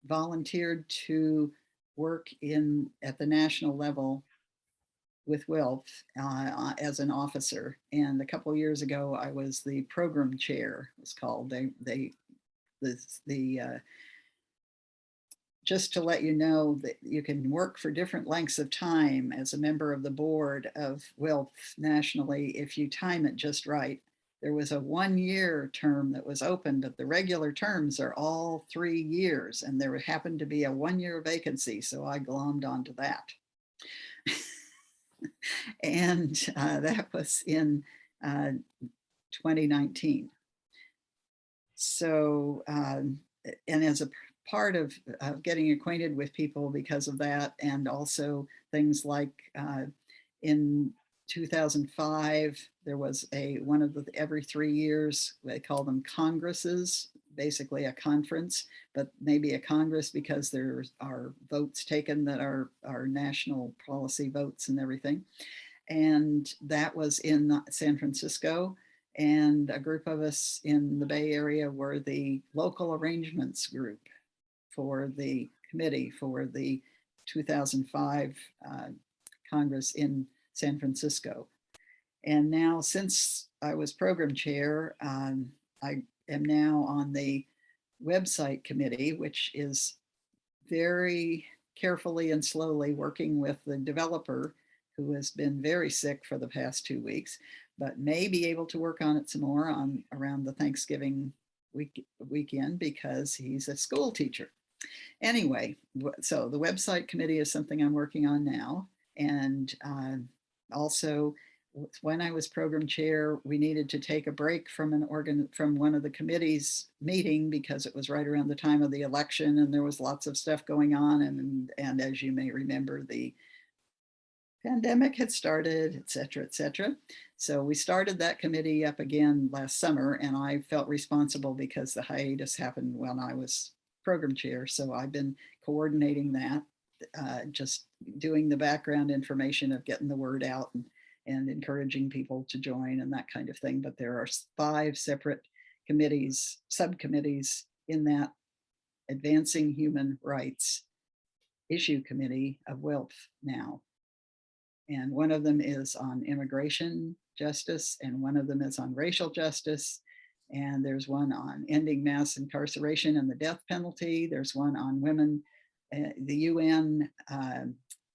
B: volunteered to work at the national level with WILPF as an officer, and a couple of years ago I was the program chair. It was called. Just to let you know that you can work for different lengths of time as a member of the board of WILPF nationally if you time it just right. There was a 1-year term that was open, but the regular terms are all 3 years, and there happened to be a 1-year vacancy, so I glommed onto that. And that was in 2019. So, and as a part of getting acquainted with people because of that, and also things like in 2005, there was one of the every 3 years, they call them congresses, basically a conference, but maybe a congress because there are votes taken that are national policy votes and everything. And that was in San Francisco. And a group of us in the Bay Area were the local arrangements group for the committee for the 2005 Congress in San Francisco. And now, since I was program chair, I am now on the website committee, which is very carefully and slowly working with the developer who has been very sick for the past 2 weeks, but may be able to work on it some more around the Thanksgiving weekend because he's a school teacher. Anyway, so the website committee is something I'm working on now. And also when I was program chair, we needed to take a break from from one of the committees meeting because it was right around the time of the election and there was lots of stuff going on. And as you may remember, the pandemic had started, et cetera, et cetera. So we started that committee up again last summer, and I felt responsible because the hiatus happened when I was program chair. So I've been coordinating that, just doing the background information of getting the word out and encouraging people to join and that kind of thing. But there are 5 separate committees, subcommittees in that Advancing Human Rights Issue Committee of WILPF now. And one of them is on immigration justice, and one of them is on racial justice. And there's one on ending mass incarceration and the death penalty. There's one on women, the UN,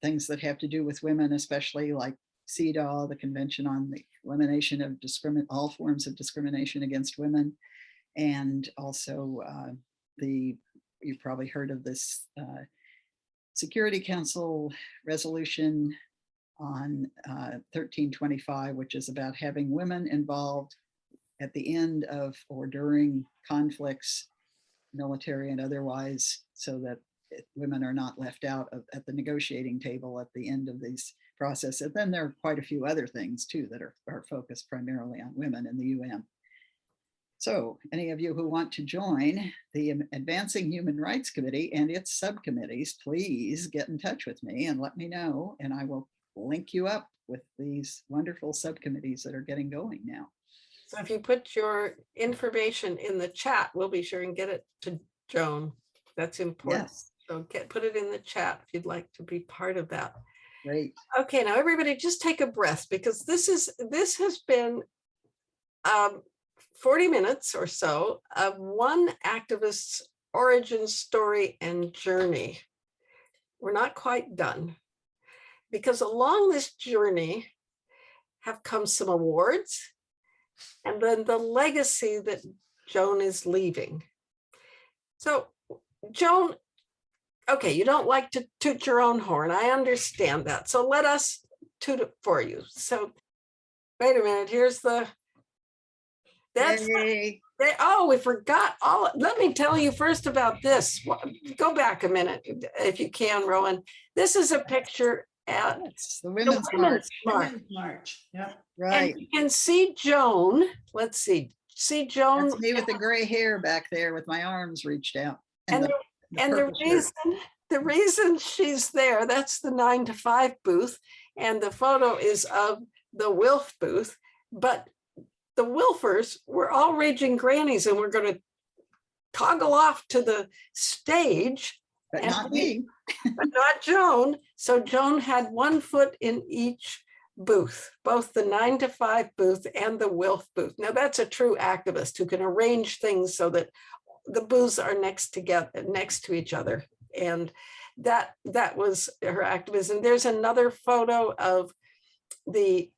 B: things that have to do with women, especially like CEDAW, the Convention on the Elimination of all forms of discrimination against women. And also you've probably heard of this Security Council resolution on 1325, which is about having women involved at the end of or during conflicts, military and otherwise, so that women are not left out at the negotiating table at the end of this process. And then there are quite a few other things too that are focused primarily on women in the UN. So any of you who want to join the Advancing Human Rights Committee and its subcommittees, please get in touch with me and let me know, and I will link you up with these wonderful subcommittees that are getting going now.
A: So if you put your information in the chat, we'll be sure and get it to Joan. That's important.
B: Yes,
A: So put it in the chat if you'd like to be part of that.
B: great.
A: Okay, now everybody just take a breath, because this has been 40 minutes or so of one activist's origin story and journey. We're not quite done, because along this journey have come some awards and then the legacy that Joan is leaving. So Joan, okay, you don't like to toot your own horn. I understand that. So let us toot it for you. So wait a minute, here's oh, we forgot let me tell you first about this. Go back a minute if you can, Rowan. This is a picture at
B: the Women's March.
D: Women's March. Yeah.
B: Right.
A: And you can see Joan. Let's see Joan.
B: That's me with the gray hair back there with my arms reached out.
A: And the reason she's there, that's the 9 to 5 booth. And the photo is of the WILPF booth. But the WILPFers were all raging grannies, and we're going to toggle off to the stage.
B: But not me.
A: But not Joan. So Joan had 1 foot in each booth, both the 9 to 5 booth and the WILPF booth. Now that's a true activist who can arrange things so that the booths are next to each other. And that was her activism. There's another photo of the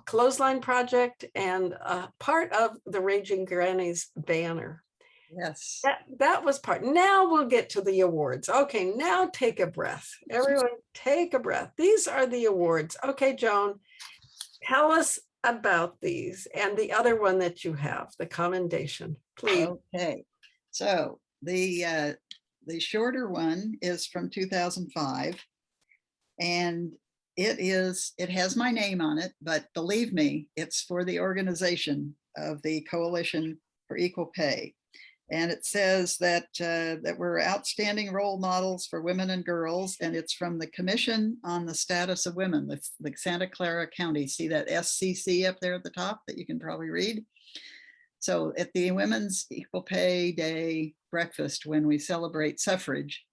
A: Clothesline Project and part of the Raging Grannies banner.
B: Yes.
A: That was part. Now we'll get to the awards. Okay, now take a breath. Everyone take a breath. These are the awards. Okay, Joan, tell us about these and the other one that you have, the commendation, please.
B: Okay, so the shorter one is from 2005, and it has my name on it, but believe me, it's for the organization of the Coalition for Equal Pay. And it says that we're outstanding role models for women and girls, and it's from the Commission on the Status of Women, the Santa Clara County. See that SCC up there at the top that you can probably read? So at the Women's Equal Pay Day breakfast, when we celebrate suffrage,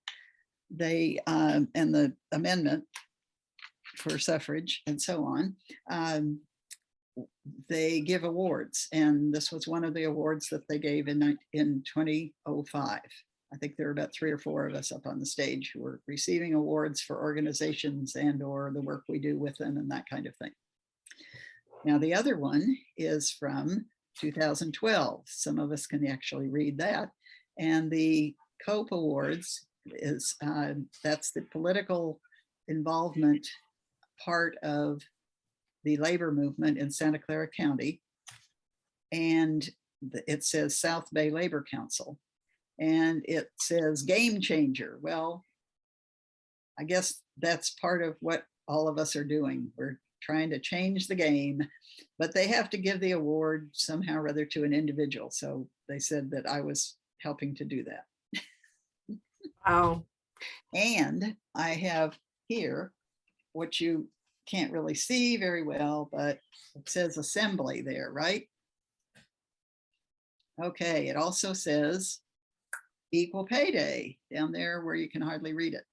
B: they and the amendment for suffrage and so on, they give awards, and this was one of the awards that they gave in 2005. I think there were about 3 or 4 of us up on the stage who were receiving awards for organizations and or the work we do with them and that kind of thing. Now the other one is from 2012. Some of us can actually read that, and the COPE Awards is that's the political involvement part of the labor movement in Santa Clara County. And it says South Bay Labor Council. And it says game changer. Well, I guess that's part of what all of us are doing. We're trying to change the game, but they have to give the award somehow or other to an individual. So they said that I was helping to do that.
A: Wow.
B: And I have here what you can't really see very well, but it says assembly there, right? Okay, it also says Equal Pay Day down there where you can hardly read it.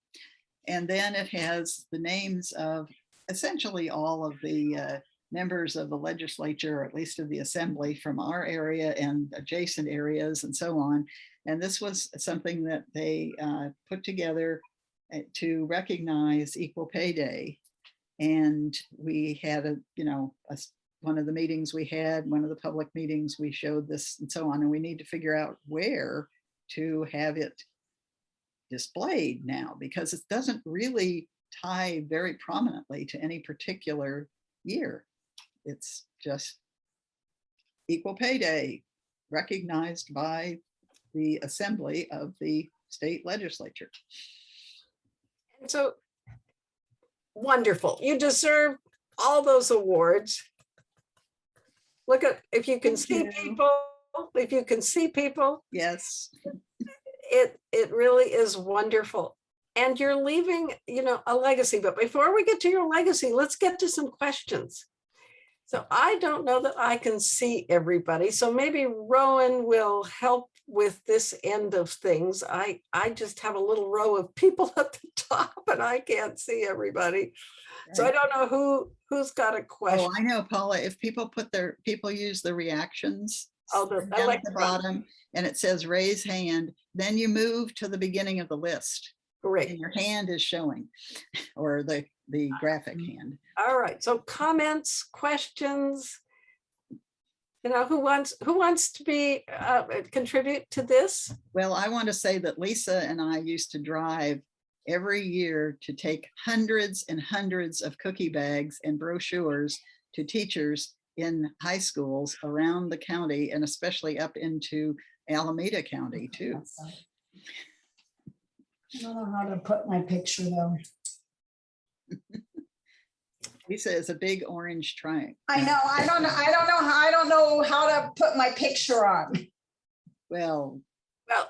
B: And then it has the names of essentially all of the members of the legislature, or at least of the assembly from our area and adjacent areas and so on. And this was something that they put together to recognize Equal Pay Day. And we had one of the meetings we had, one of the public meetings, we showed this and so on. And we need to figure out where to have it displayed now, because it doesn't really tie very prominently to any particular year. It's just Equal Pay Day, recognized by the assembly of the state legislature.
A: And so wonderful. You deserve all those awards. Look at, if you can see people, if you can see people,
B: Yes.
A: it really is wonderful. And you're leaving, a legacy. But before we get to your legacy, let's get to some questions. So I don't know that I can see everybody. So maybe Rowan will help with this end of things. I just have a little row of people at the top and I can't see everybody. Right. So I don't know who's got a question.
B: Oh, I know, Paula, if people use the reactions
A: down
B: at the bottom, and it says raise hand, then you move to the beginning of the list.
A: Great.
B: And your hand is showing, or the graphic hand.
A: All right. So comments, questions. Who wants to be contribute to this?
B: Well, I want to say that Lisa and I used to drive every year to take hundreds and hundreds of cookie bags and brochures to teachers in high schools around the county, and especially up into Alameda County too.
D: I don't know how to put my picture though.
B: Lisa is a big orange triangle.
D: I know. I don't know how to put my picture on.
B: Well,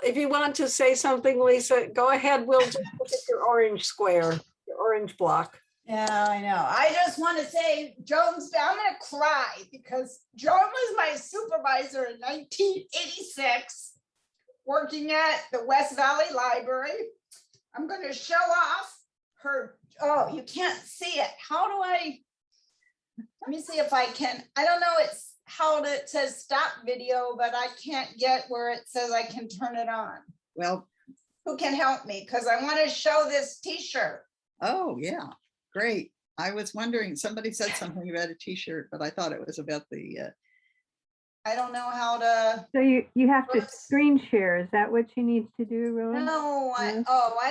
A: if you want to say something, Lisa, go ahead. We'll just look at your orange square, your orange block.
D: Yeah, I know. I just want to say, Joan's, I'm going to cry because Joan was my supervisor in 1986, working at the West Valley Library. I'm going to show off her. Oh, you can't see it. How do I? Let me see if I can. I don't know. It's how it says stop video, but I can't get where it says I can turn it on.
B: Well,
D: who can help me? Because I want to show this t-shirt.
B: Oh, yeah. Great. I was wondering, somebody said something about a t-shirt, but I thought it was about the.
D: I don't know how to.
E: So you have to screen share. Is that what she needs to do, Rowan?
D: No, I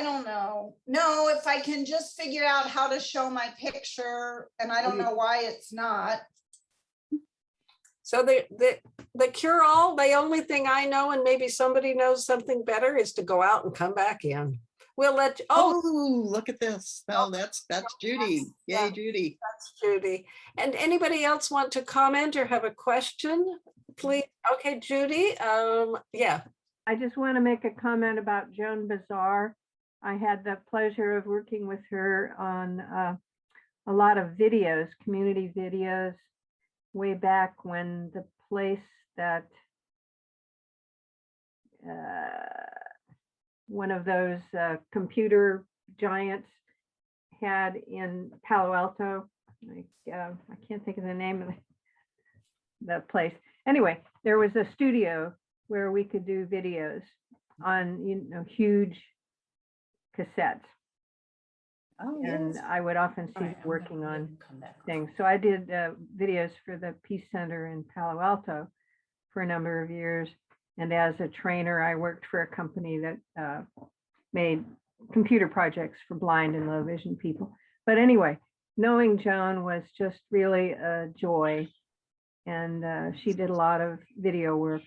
D: don't know. No, if I can just figure out how to show my picture, and I don't know why it's not.
A: So the cure-all, the only thing I know, and maybe somebody knows something better, is to go out and come back in. We'll let you.
B: Oh, look at this. No, that's Judy. Yay, Judy.
A: That's Judy. And anybody else want to comment or have a question? Please. Okay, Judy. Yeah.
E: I just want to make a comment about Joan Bazaar. I had the pleasure of working with her on a lot of videos, community videos, way back when the place that one of those computer giants had in Palo Alto. I can't think of the name of the place. Anyway, there was a studio where we could do videos on huge cassettes.
B: Oh,
E: and
B: yes.
E: I would often see working on things. So I did videos for the Peace Center in Palo Alto for a number of years. And as a trainer, I worked for a company that made computer projects for blind and low vision people. But anyway, knowing Joan was just really a joy. And she did a lot of video work.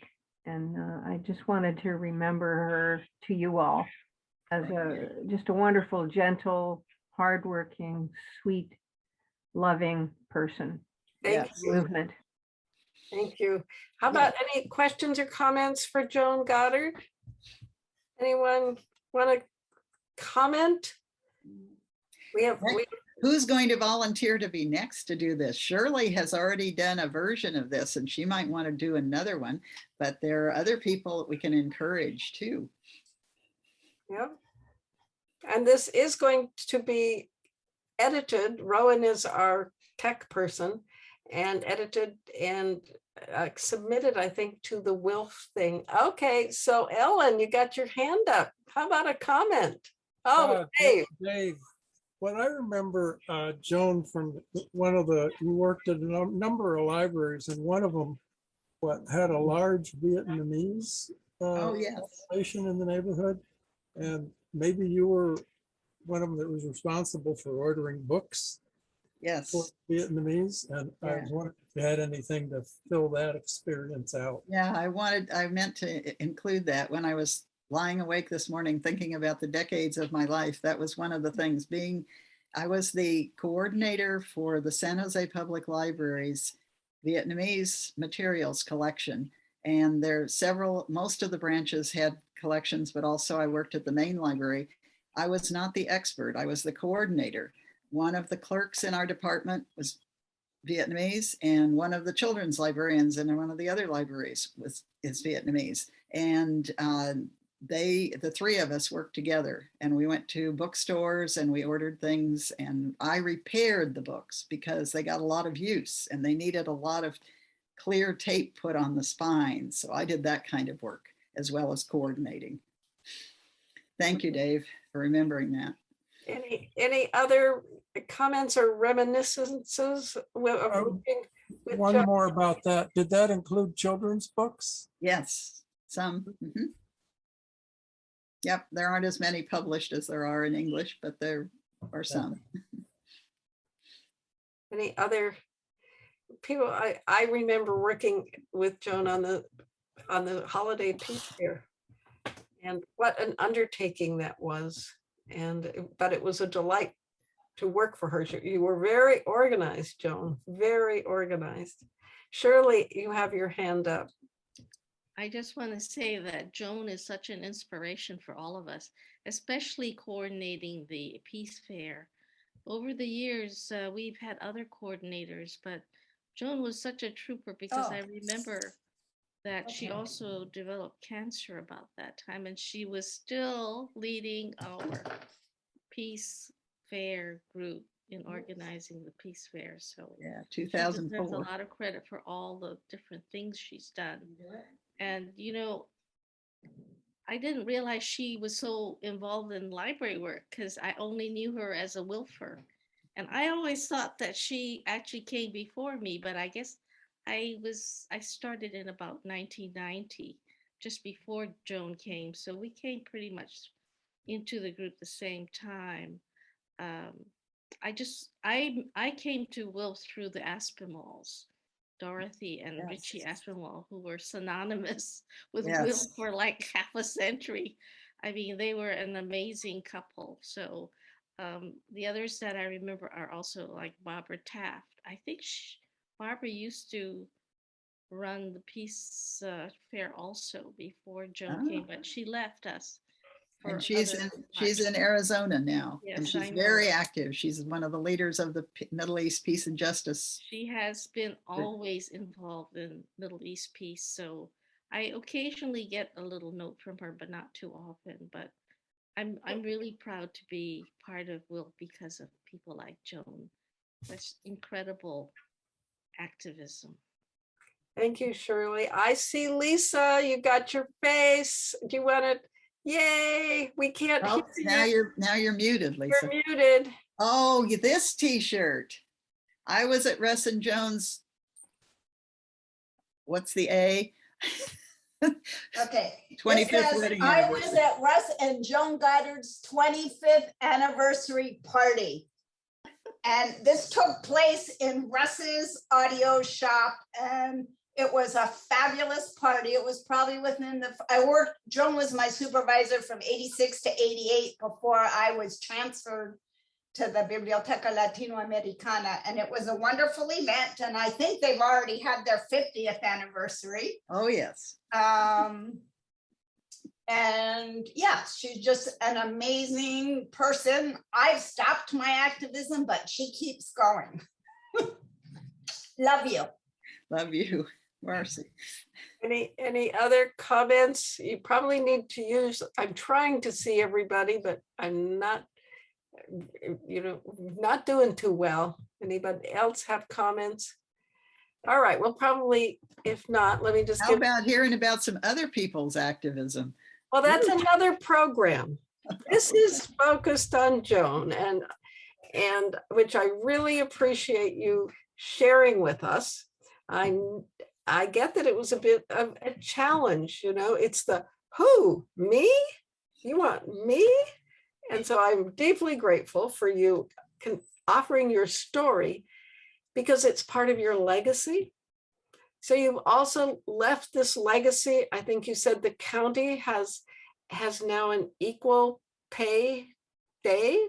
E: And I just wanted to remember her to you all as just a wonderful, gentle, hardworking, sweet, loving person.
A: Thank
B: Yes.
A: you.
E: Movement.
A: Thank you. How about any questions or comments for Joan Goddard? Anyone want to comment? We have,
B: Who's going to volunteer to be next to do this? Shirley has already done a version of this and she might want to do another one, but there are other people that we can encourage too.
A: yeah. And this is going to be edited. Rowan is our tech person, and edited and submitted, I think, to the WILPF thing. Okay, so Ellen, you got your hand up. How about a comment? Oh, Dave.
F: Dave, what I remember, Joan, from one of the, you worked at a number of libraries, and one of them, had a large Vietnamese
B: Oh, yes.
F: population in the neighborhood, and maybe you were one of them that was responsible for ordering books
B: Yes.
F: for Vietnamese, and I
B: Yeah.
F: was wondering if you had anything to fill that experience out.
B: Yeah, I meant to include that when I was lying awake this morning thinking about the decades of my life. That was one of the things. I was the coordinator for the San Jose Public Library's Vietnamese materials collection. And most of the branches had collections, but also I worked at the main library. I was not the expert, I was the coordinator. One of the clerks in our department was Vietnamese, and one of the children's librarians in one of the other libraries is Vietnamese. And the three of us worked together, and we went to bookstores and we ordered things, and I repaired the books because they got a lot of use and they needed a lot of clear tape put on the spine. So I did that kind of work as well as coordinating. Thank you, Dave, for remembering that.
A: Any other comments or reminiscences?
F: One more about that. Did that include children's books?
B: Yes, some. Yep, there aren't as many published as there are in English, but there are some.
A: Any other people? I remember working with Joan on the holiday peace fair, and what an undertaking that was. But it was a delight to work for her. You were very organized, Joan, very organized. Shirley, you have your hand up.
G: I just want to say that Joan is such an inspiration for all of us, especially coordinating the Peace Fair. Over the years, we've had other coordinators, but Joan was such a trooper because I remember that she also developed cancer about that time, and she was still leading our Peace Fair group in organizing the Peace Fair. So
B: Yeah,
G: she deserves a
B: 2004.
G: lot of credit for all the different things she's done. And, you know, I didn't realize she was so involved in library work because I only knew her as a WILPFer. And I always thought that she actually came before me, but I guess I started in about 1990, just before Joan came. So we came pretty much into the group the same time. I came to WILPF through the Aspinwalls. Dorothy and Richie Aspinwall, who were synonymous with WILPF for like half a century. I mean, they were an amazing couple. So the others that I remember are also like Barbara Taft. I think Barbara used to run the Peace Fair also before Joan came, but she left us.
B: And she's in Arizona now,
G: Yes,
B: and she's
G: I know.
B: very active. She's one of the leaders of the Middle East Peace and Justice.
G: She has been always involved in Middle East peace. So I occasionally get a little note from her, but not too often. But I'm really proud to be part of WILPF because of people like Joan. That's incredible activism.
A: Thank you, Shirley. I see Lisa, you got your face. Do you want to? Yay, we can't hear
B: Now you're muted, Lisa.
A: You're muted.
B: Oh, this t-shirt. I was at Russ and Jones. What's the A?
D: Okay.
B: 25th wedding
D: I
B: anniversary.
D: was at Russ and Joan Goddard's 25th anniversary party. And this took place in Russ's audio shop, and it was a fabulous party. It was probably Joan was my supervisor from 86 to 88 before I was transferred to the Biblioteca Latinoamericana. And it was a wonderful event. And I think they've already had their 50th anniversary.
B: Oh, yes.
D: And yeah, she's just an amazing person. I've stopped my activism, but she keeps going. Love you.
B: Love you, Marcy.
A: Any other comments? You probably need to use, I'm trying to see everybody, but I'm not, not doing too well. Anybody else have comments? All right, well, probably, if not, let me just
B: How about hearing about some other people's activism?
A: Well, that's another program. This is focused on Joan, and which I really appreciate you sharing with us. I get that it was a bit of a challenge, it's the who, me? You want me? And so I'm deeply grateful for you offering your story because it's part of your legacy. So you've also left this legacy. I think you said the county has now an equal pay day.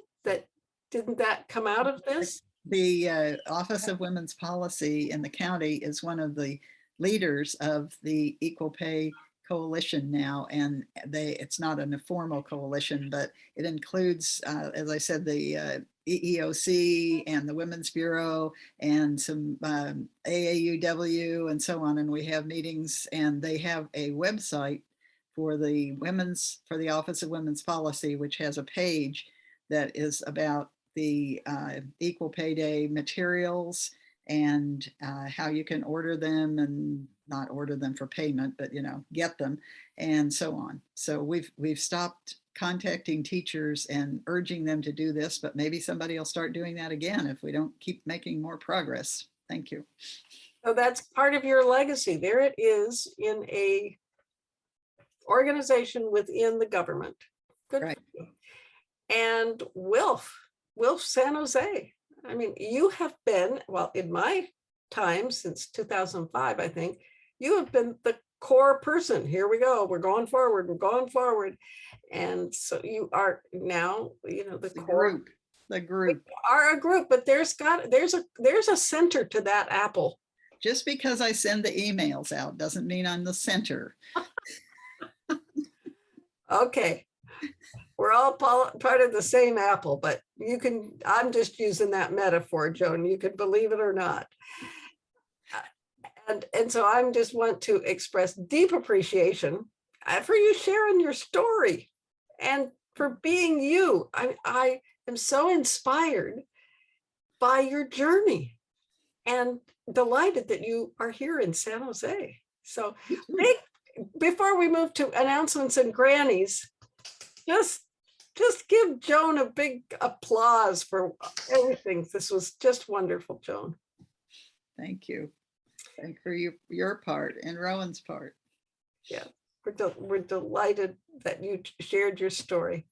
A: Didn't that come out of this?
B: The Office of Women's Policy in the county is one of the leaders of the Equal Pay Coalition now, and it's not an informal coalition, but it includes, as I said, the EEOC and the Women's Bureau and some AAUW and so on. And we have meetings, and they have a website for the Office of Women's Policy, which has a page that is about the Equal Pay Day materials and how you can order them, and not order them for payment, but get them, and so on. So we've stopped contacting teachers and urging them to do this, but maybe somebody will start doing that again if we don't keep making more progress. Thank you.
A: So that's part of your legacy. There it is in a organization within the government. Good.
B: Right.
A: And WILPF San Jose. I mean, you have been, well, in my time since 2005, I think, you have been the core person. Here we go. We're going forward. We're going forward. And so you are now, the core
B: group. The group
A: are a group, but there's a center to that apple.
B: Just because I send the emails out doesn't mean I'm the center.
A: Okay. We're all part of the same apple, but I'm just using that metaphor, Joan. You can believe it or not. And so I just want to express deep appreciation for you sharing your story and for being you. I am so inspired by your journey and delighted that you are here in San Jose. So before we move to announcements and grannies, just give Joan a big applause for everything. This was just wonderful, Joan.
B: Thank you. Thank you for your part and Rowan's part.
A: Yeah, we're delighted that you shared your story.